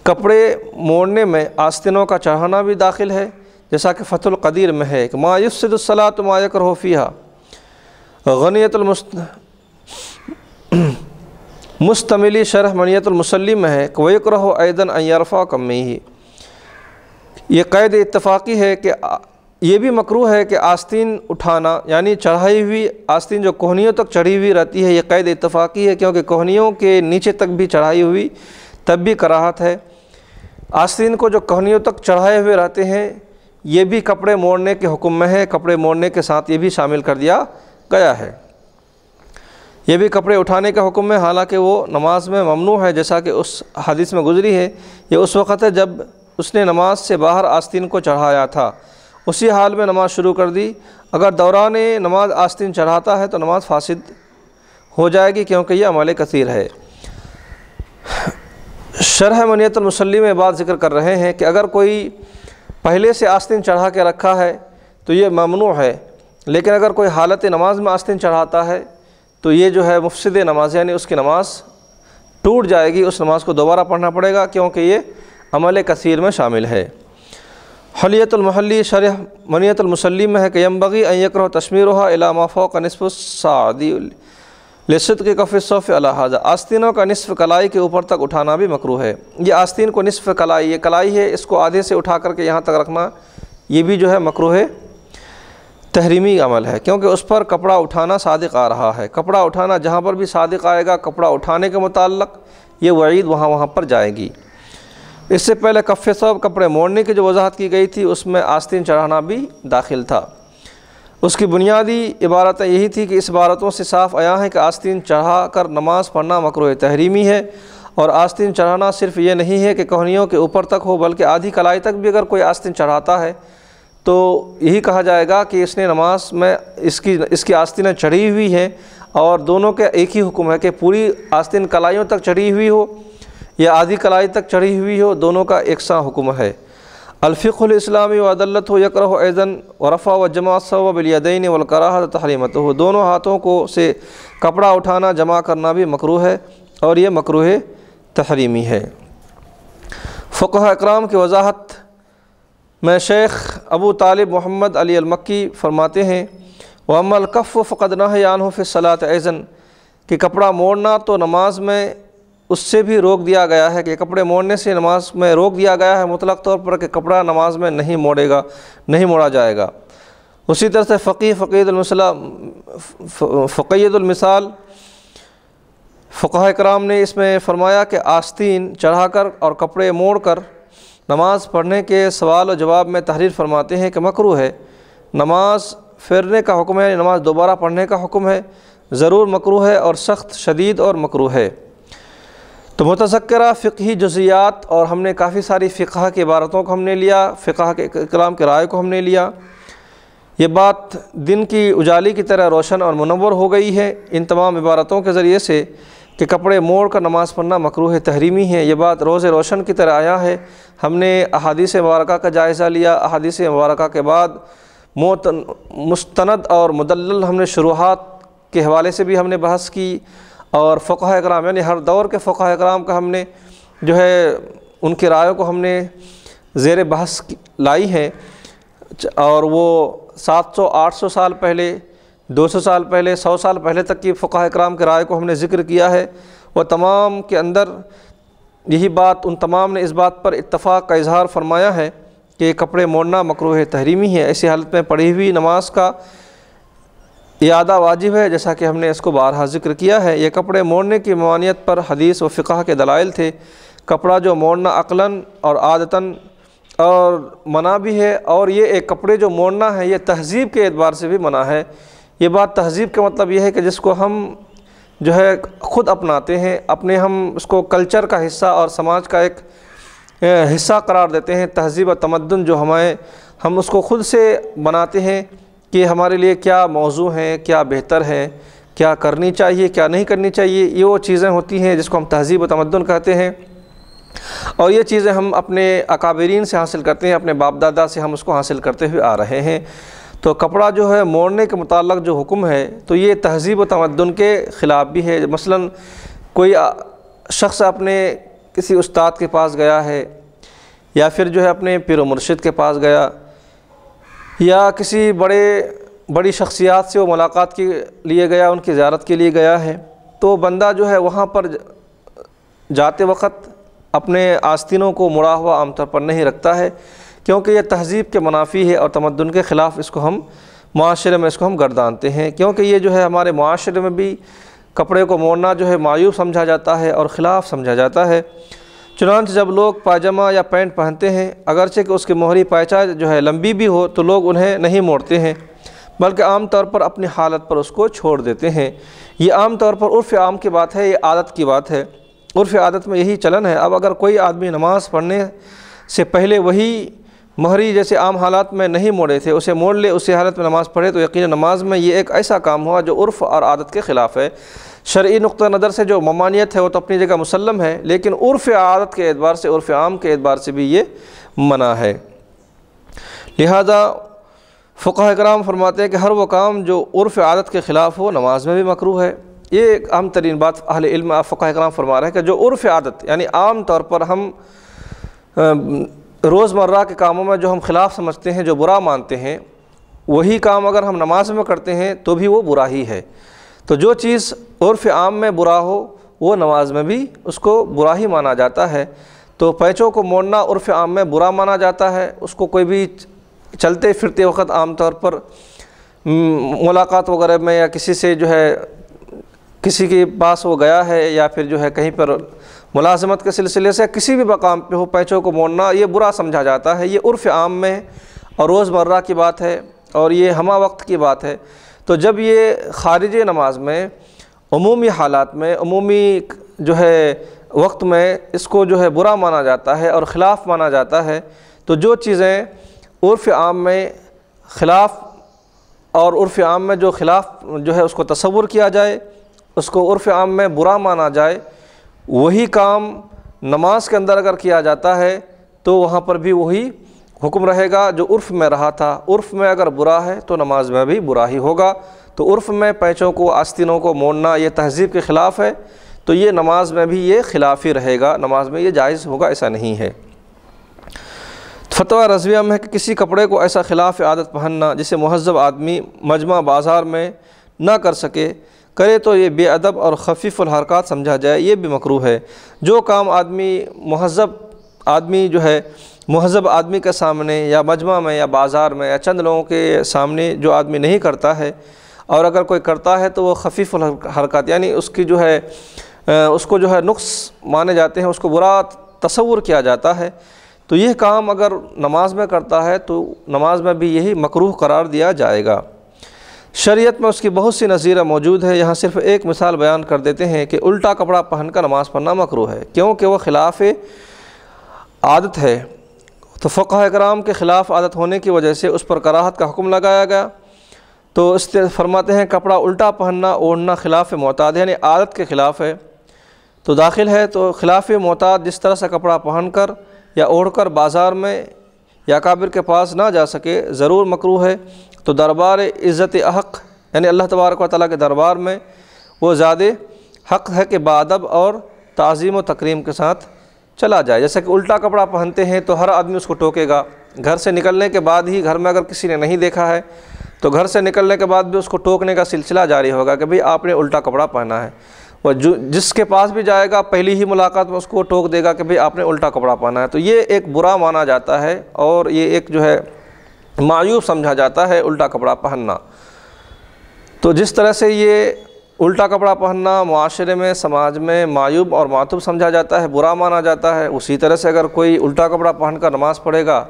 S1: کپڑے موڑنے میں آستینوں کا چڑھانا بھی داخل ہے، جیسا کہ فتح القدیر میں ہے کہ ما یفسد الصلاۃ ما یکرہ فیہا، غنیۃ مستملی شرح منیت المسلم میں ہے کہ ویکرہ ایضا ان یرفع کمیہ۔ یہ قید اتفاقی ہے کہ یہ بھی مکروہ ہے کہ آستین اٹھانا، یعنی چڑھائی ہوئی آستین جو کوہنیوں تک چڑھی ہوئی رہتی ہے، یہ قید اتفاقی ہے، کیونکہ کوہنیوں کے نیچے تک بھی چڑھائی ہوئی تب بھی کراہت ہے۔ آستین کو جو کوہنیوں تک چڑھائے ہوئے رہتے ہیں یہ بھی کپڑے موڑنے کے حکم میں ہے، کپڑے موڑنے کے ساتھ یہ بھی شامل کر دیا گیا ہے۔ یہ بھی کپڑے اٹھانے کا حکم ہے، حالانکہ وہ نماز میں ممنوع ہے، جیسا کہ اس حدیث میں گزری ہے۔ یہ اس وقت ہے جب اس نے نماز سے باہر آستین کو چڑھایا تھا، اسی حال میں نماز شروع کر دی۔ اگر دوران نماز آستین چڑھاتا ہے تو نماز فاسد ہو جائے گی، کیونکہ یہ عمل کثیر ہے۔ شرح منیت المسلم میں بات ذکر کر رہے ہیں کہ اگر کوئی پہلے سے آستین چڑھا کے رکھا ہے تو یہ ممنوع ہے، لیکن اگر کوئی حالت نماز میں آستین چڑھاتا ہے تو یہ جو ہے مفسد نماز، یعنی اس کی نماز ٹوٹ جائے گی، اس نماز کو دوبارہ پڑھنا پڑے گا، کیونکہ یہ عمل کثیر میں شامل ہے۔ حلیۃ المحلی شرح منیۃ المسلی میں ہے کہ ینبغی ان یکرہ تشمیرها الی ما فوق نصف الصاعد لصدق کف الصوف علی ھذا، آستینوں کا نصف کلائی کے اوپر تک اٹھانا بھی مکروہ ہے۔ یہ آستین کو نصف کلائی، یہ کلائی ہے، اس کو آدھے سے اٹھا کر کے یہاں تک رکھنا یہ بھی جو ہے مکروہ تحریمی عمل ہے، کیونکہ اس پر کپڑا اٹھانا صادق آ رہا ہے۔ کپڑا اٹھانا جہاں پر بھی صادق آئے گا کپڑا اٹھانے کے متعلق، یہ وعید وہاں پر جائے گی۔ اس سے پہلے کف ثوب کپڑے موڑنے کی جو وضاحت کی گئی تھی اس میں آستین چڑھانا بھی داخل تھا۔ اس کی بنیادی عبارتیں یہی تھی کہ اس عبارتوں سے صاف آیا ہے کہ آستین چڑھا کر نماز پڑھنا مکروہ تحریمی ہے، اور آستین چڑھانا صرف یہ نہیں ہے کہ کوہنیوں کے اوپر تک ہو، بلکہ آدھی کلائی تک بھی اگر کوئی آستین چڑھاتا ہے تو یہی کہا جائے گا کہ اس نے نماز میں اس کی آستینیں چڑھی ہوئی ہیں، اور دونوں کے ایک ہی حکم ہے کہ پوری آستین کلائیوں تک چڑھی ہوئی ہو یا آدھی کلائی تک چڑھی ہوئی ہو، دونوں کا یکساں حکم ہے۔ الفقہ الاسلامی وعدلتہ یکرہ ایضاً ورفع وجمع الثوب بالیدین والکراہۃ تحریمتہ، دونوں ہاتھوں کو سے کپڑا اٹھانا جمع کرنا بھی مکروہ ہے، اور یہ مکروہ تحریمی ہے۔ فقہاء اکرام کی وضاحت میں شیخ ابو طالب محمد علی المکی فرماتے ہیں وَأَمَّا الْكَفُّ فَقَدْ نَهَى عَنْهُ فِي الصَّلَاةِ أَيْضًا، کہ کپڑا موڑنا تو نماز میں اس سے بھی روک دیا گیا ہے، کہ کپڑے موڑنے سے نماز میں روک دیا گیا ہے مطلق طور پر کہ کپڑا نماز میں نہیں موڑا جائے گا۔ اسی طرح سے فقید المثال فقہاء کرام نے اس میں فرمایا کہ آستین چڑھا کر اور کپڑے موڑ کر نماز پڑھنے کے سوال و جواب میں تحریر فرماتے ہیں کہ مکروہ ہے۔ نماز پھیرنے کا حکم ہے، نماز دوبارہ پڑھنے کا حکم ہے، ضرور مکروہ ہے اور سخت شدید اور مکروہ ہے۔ تو متذکرہ فقہی جزیات، اور ہم نے کافی ساری فقہ کی عبارتوں کو ہم نے لیا، فقہ کے کلام کے رائے کو ہم نے لیا، یہ بات دن کی اجالی کی طرح روشن اور منور ہو گئی ہے ان تمام عبارتوں کے ذریعے سے کہ کپڑے موڑ کر نماز پڑھنا مکروہ تحریمی ہے۔ یہ بات روز روشن کی طرح آیا ہے۔ ہم نے احادیث مبارکہ کا جائزہ لیا، احادیث مبارکہ کے بعد مستند اور مدلل ہم نے شروحات کے حوالے سے بھی ہم نے بحث کی، اور فقہاء کرام یعنی ہر دور کے فقہاء کرام کا ہم نے جو ہے ان کی رائے کو ہم نے زیر بحث لائی ہیں، اور وہ 700 800 سال پہلے، 200 سال پہلے، 100 سال پہلے تک کی فقہاء کرام کے رائے کو ہم نے ذکر کیا ہے۔ وہ تمام کے اندر یہی بات، ان تمام نے اس بات پر اتفاق کا اظہار فرمایا ہے کہ کپڑے موڑنا مکروہ تحریمی ہے۔ ایسی حالت میں پڑھی ہوئی نماز کا اعادہ واجب ہے، جیسا کہ ہم نے اس کو بارہا ذکر کیا ہے۔ یہ کپڑے موڑنے کی ممانعت پر حدیث و فقہ کے دلائل تھے۔ کپڑا جو موڑنا عقلاً اور عادتاً اور منع بھی ہے، اور یہ ایک کپڑے جو موڑنا ہے یہ تہذیب کے اعتبار سے بھی منع ہے۔ یہ بات تہذیب کا مطلب یہ ہے کہ جس کو ہم جو ہے خود اپناتے ہیں، اپنے ہم اس کو کلچر کا حصہ اور سماج کا ایک حصہ قرار دیتے ہیں۔ تہذیب و تمدن جو ہم اس کو خود سے بناتے ہیں کہ ہمارے لیے کیا موضوع ہیں، کیا بہتر ہے، کیا کرنی چاہیے، کیا نہیں کرنی چاہیے، یہ وہ چیزیں ہوتی ہیں جس کو ہم تہذیب و تمدن کہتے ہیں، اور یہ چیزیں ہم اپنے اکابرین سے حاصل کرتے ہیں، اپنے باپ دادا سے ہم اس کو حاصل کرتے ہوئے آ رہے ہیں۔ تو کپڑا جو ہے موڑنے کے متعلق جو حکم ہے تو یہ تہذیب و تمدن کے خلاف بھی ہے۔ مثلاً کوئی شخص اپنے کسی استاد کے پاس گیا ہے، یا پھر جو ہے اپنے پیر و مرشد کے پاس گیا، یا کسی بڑی شخصیات سے وہ ملاقات کے لیے گیا، ان کی زیارت کے لیے گیا ہے، تو بندہ جو ہے وہاں پر جاتے وقت اپنے آستینوں کو مڑا ہوا عام طور پر نہیں رکھتا ہے، کیونکہ یہ تہذیب کے منافی ہے اور تمدن کے خلاف اس کو ہم معاشرے میں اس کو ہم گردانتے ہیں، کیونکہ یہ جو ہے ہمارے معاشرے میں بھی کپڑے کو موڑنا جو ہے معیوب سمجھا جاتا ہے اور خلاف سمجھا جاتا ہے۔ چنانچہ جب لوگ پاجامہ یا پینٹ پہنتے ہیں، اگرچہ کہ اس کی موہری پائچہ جو ہے لمبی بھی ہو تو لوگ انہیں نہیں موڑتے ہیں، بلکہ عام طور پر اپنی حالت پر اس کو چھوڑ دیتے ہیں۔ یہ عام طور پر عرف عام کی بات ہے، یہ عادت کی بات ہے، عرف عادت میں یہی چلن ہے۔ اب اگر کوئی آدمی نماز پڑھنے سے پہلے وہی مہری جیسے عام حالات میں نہیں موڑے تھے اسے موڑ لے، اسی حالت میں نماز پڑھے، تو یقیناً نماز میں یہ ایک ایسا کام ہوا جو عرف اور عادت کے خلاف ہے۔ شرعی نقطہ نظر سے جو ممانعت ہے وہ تو اپنی جگہ مسلم ہے، لیکن عرف عادت کے اعتبار سے، عرف عام کے اعتبار سے بھی یہ منع ہے۔ لہذا فقہاء کرام فرماتے ہیں کہ ہر وہ کام جو عرف عادت کے خلاف ہو نماز میں بھی مکروہ ہے۔ یہ ایک اہم ترین بات اہل علم فقہاء کرام فرما رہے ہیں کہ جو عرف عادت یعنی عام طور پر ہم روزمرہ کے کاموں میں جو ہم خلاف سمجھتے ہیں، جو برا مانتے ہیں، وہی کام اگر ہم نماز میں کرتے ہیں تو بھی وہ برا ہی ہے۔ تو جو چیز عرف عام میں برا ہو وہ نماز میں بھی اس کو برا ہی مانا جاتا ہے۔ تو پیچوں کو موڑنا عرف عام میں برا مانا جاتا ہے، اس کو کوئی بھی چلتے پھرتے وقت عام طور پر ملاقات وغیرہ میں یا کسی سے جو ہے کسی کے پاس وہ گیا ہے یا پھر جو ہے کہیں پر ملازمت کے سلسلے سے کسی بھی مقام پہ ہو، پیچوں کو موڑنا یہ برا سمجھا جاتا ہے۔ یہ عرف عام میں اور روزمرہ کی بات ہے اور یہ ہمہ وقت کی بات ہے۔ تو جب یہ خارج نماز میں عمومی حالات میں عمومی جو ہے وقت میں اس کو جو ہے برا مانا جاتا ہے اور خلاف مانا جاتا ہے، تو جو چیزیں عرف عام میں خلاف اور عرف عام میں جو خلاف جو ہے اس کو تصور کیا جائے، اس کو عرف عام میں برا مانا جائے، وہی کام نماز کے اندر اگر کیا جاتا ہے تو وہاں پر بھی وہی حکم رہے گا جو عرف میں رہا تھا۔ عرف میں اگر برا ہے تو نماز میں بھی برا ہی ہوگا۔ تو عرف میں پیچوں کو آستینوں کو موڑنا یہ تہذیب کے خلاف ہے، تو یہ نماز میں بھی یہ خلاف ہی رہے گا، نماز میں یہ جائز ہوگا، ایسا نہیں ہے۔ فتویٰ رضویہ میں ہے کہ کسی کپڑے کو ایسا خلاف عادت پہننا جسے مہذب آدمی مجمع بازار میں نہ کر سکے کرے تو یہ بے ادب اور خفیف الحرکات سمجھا جائے، یہ بھی مکروہ ہے۔ جو کام مہذب آدمی کے سامنے یا مجمع میں یا بازار میں یا چند لوگوں کے سامنے جو آدمی نہیں کرتا ہے، اور اگر کوئی کرتا ہے تو وہ خفیف الحرکات یعنی اس کی جو ہے اس کو جو ہے نقص مانے جاتے ہیں، اس کو برا تصور کیا جاتا ہے، تو یہ کام اگر نماز میں کرتا ہے تو نماز میں بھی یہی مکروہ قرار دیا جائے گا۔ شریعت میں اس کی بہت سی نظیریں موجود ہے، یہاں صرف ایک مثال بیان کر دیتے ہیں کہ الٹا کپڑا پہن کر نماز پڑھنا مکروہ ہے، کیونکہ وہ خلاف عادت ہے۔ تو فقہاء کرام کے خلاف عادت ہونے کی وجہ سے اس پر کراہت کا حکم لگایا گیا۔ تو اس سے فرماتے ہیں کپڑا الٹا پہننا اوڑھنا خلاف معتاد یعنی عادت کے خلاف ہے، تو داخل ہے۔ تو خلاف معتاد جس طرح سے کپڑا پہن کر یا اوڑھ کر بازار میں یا اکابر کے پاس نہ جا سکے ضرور مکروہ ہے۔ تو دربار عزت احق یعنی اللہ تبارک و تعالیٰ کے دربار میں وہ زیادہ حق ہے کہ بادب اور تعظیم و تکریم کے ساتھ چلا جائے۔ جیسا کہ الٹا کپڑا پہنتے ہیں تو ہر آدمی اس کو ٹوکے گا، گھر سے نکلنے کے بعد ہی گھر میں اگر کسی نے نہیں دیکھا ہے تو گھر سے نکلنے کے بعد بھی اس کو ٹوکنے کا سلسلہ جاری ہوگا کہ بھئی آپ نے الٹا کپڑا پہنا ہے، اور جس کے پاس بھی جائے گا پہلی ہی ملاقات میں اس کو ٹوک دے گا کہ بھئی آپ نے الٹا کپڑا پہنا ہے۔ تو یہ ایک برا مانا جاتا ہے اور یہ ایک جو ہے معیوب سمجھا جاتا ہے الٹا کپڑا پہننا۔ تو جس طرح سے یہ الٹا کپڑا پہننا معاشرے میں سماج میں معیوب اور معتوب سمجھا جاتا ہے، برا مانا جاتا ہے، اسی طرح سے اگر کوئی الٹا کپڑا پہن کر نماز پڑھے گا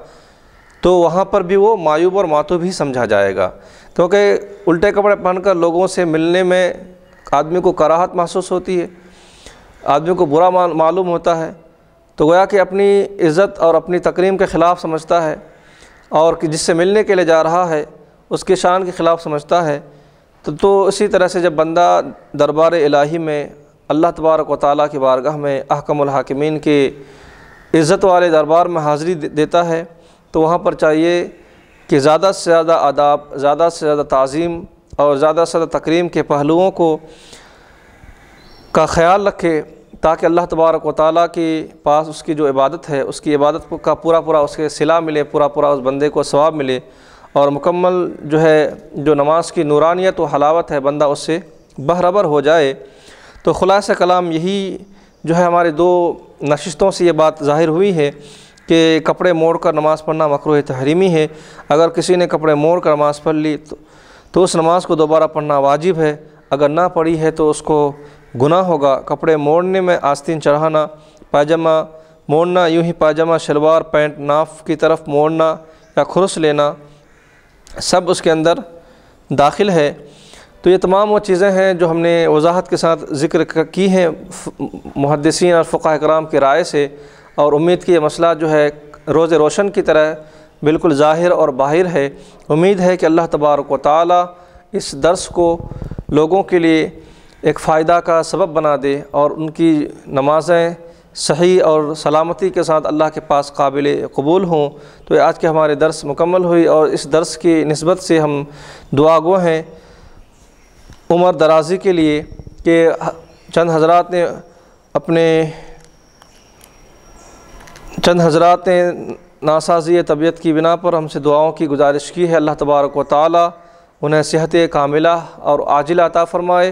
S1: تو وہاں پر بھی وہ معیوب اور معتوب ہی سمجھا جائے گا، کیونکہ الٹے کپڑے پہن کر لوگوں سے ملنے میں آدمی کو کراہت محسوس ہوتی ہے، آدمی کو برا معلوم ہوتا ہے، تو گویا کہ اپنی عزت اور اپنی تکریم کے خلاف سمجھتا ہے، اور جس سے ملنے کے لیے جا رہا ہے اس کی شان کے خلاف سمجھتا ہے۔ تو اسی طرح سے جب بندہ دربار الہی میں اللہ تبارک و تعالیٰ کی بارگاہ میں احکم الحاکمین کے عزت والے دربار میں حاضری دیتا ہے تو وہاں پر چاہیے کہ زیادہ سے زیادہ آداب، زیادہ سے زیادہ تعظیم اور زیادہ سے زیادہ تکریم کے پہلوؤں کا خیال رکھے، تاکہ اللہ تبارک و تعالیٰ کے پاس اس کی جو عبادت ہے اس کی عبادت کا پورا اس کے صلہ ملے، پورا اس بندے کو ثواب ملے، اور مکمل جو ہے جو نماز کی نورانیت و حلاوت ہے بندہ اس سے بہربر ہو جائے۔ تو خلاصہ کلام یہی جو ہے ہمارے دو نشستوں سے یہ بات ظاہر ہوئی ہے کہ کپڑے موڑ کر نماز پڑھنا مکروہ تحریمی ہے۔ اگر کسی نے کپڑے موڑ کر نماز پڑھ لی تو اس نماز کو دوبارہ پڑھنا واجب ہے، اگر نہ پڑھی ہے تو اس کو گناہ ہوگا۔ کپڑے موڑنے میں آستین چڑھانا، پاجامہ موڑنا، یوں ہی پاجامہ شلوار پینٹ ناف کی طرف موڑنا یا کھرس لینا سب اس کے اندر داخل ہے۔ تو یہ تمام وہ چیزیں ہیں جو ہم نے وضاحت کے ساتھ ذکر کی ہیں محدثین اور فقہاء کرام کی رائے سے، اور امید کی یہ مسئلہ جو ہے روز روشن کی طرح بالکل ظاہر اور باہر ہے۔ امید ہے کہ اللہ تبارک و تعالی اس درس کو لوگوں کے لیے ایک فائدہ کا سبب بنا دے اور ان کی نمازیں صحیح اور سلامتی کے ساتھ اللہ کے پاس قابل قبول ہوں۔ تو آج کے ہمارے درس مکمل ہوئی، اور اس درس کی نسبت سے ہم دعا گو ہیں عمر درازی کے لیے کہ چند حضرات نے ناسازی طبیعت کی بنا پر ہم سے دعاؤں کی گزارش کی ہے۔ اللہ تبارک و تعالی انہیں صحت کاملہ اور عاجلہ عطا فرمائے،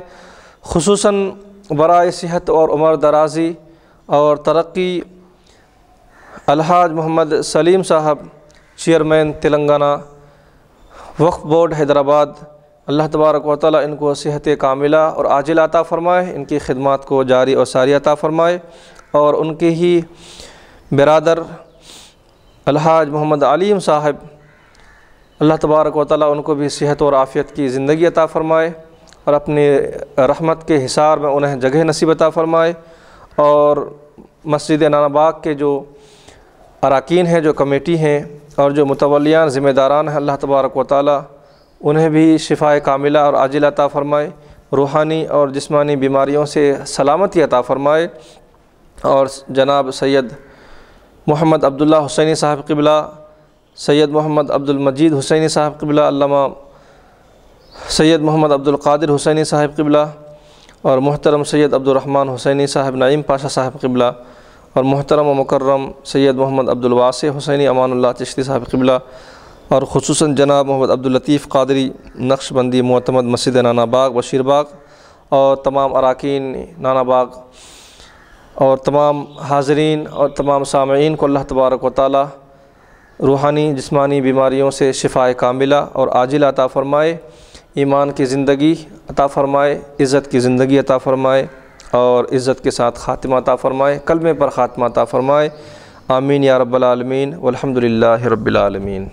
S1: خصوصاً برائے صحت اور عمر درازی اور ترقی الحاج محمد سلیم صاحب، چیئرمین تلنگانہ وقف بورڈ حیدرآباد، اللہ تبارک و تعالی ان کو صحت کاملہ اور عاجلہ عطا فرمائے، ان کی خدمات کو جاری اور ساری عطا فرمائے، اور ان کے ہی برادر الحاج محمد علیم صاحب، اللہ تبارک و تعالی ان کو بھی صحت اور عافیت کی زندگی عطا فرمائے، اور اپنی رحمت کے حصار میں انہیں جگہ نصیب عطا فرمائے، اور مسجد نانا باغ کے جو اراکین ہیں، جو کمیٹی ہیں، اور جو متولیان ذمہ داران ہیں، اللہ تبارک و تعالی انہیں بھی شفاء کاملہ اور عاجلہ عطا فرمائے، روحانی اور جسمانی بیماریوں سے سلامتی عطا فرمائے، اور جناب سید محمد عبداللہ حسینی صاحب قبلہ، سید محمد عبد المجید حسینی صاحب قبلہ، علامہ سید محمد عبد القادر حسینی صاحب قبلہ، اور محترم سید عبد الرحمن حسینی صاحب نعیم پاشا صاحب قبلہ، اور محترم و مکرم سید محمد عبد الواسع حسینی امان اللہ چشتی صاحب قبلہ، اور خصوصاً جناب محمد عبد اللطیف قادری نقش بندی معتمد مسجد نانا باغ بشیر باغ، اور تمام اراکین نانا باغ اور تمام حاضرین اور تمام سامعین کو اللہ تبارک و تعالی روحانی جسمانی بیماریوں سے شفاء کاملہ اور عاجلہ عطا فرمائے، ایمان کی زندگی عطا فرمائے، عزت کی زندگی عطا فرمائے، اور عزت کے ساتھ خاتمہ عطا فرمائے، کلمے پر خاتمہ عطا فرمائے، آمین یا رب العالمین، والحمد للہ رب العالمین۔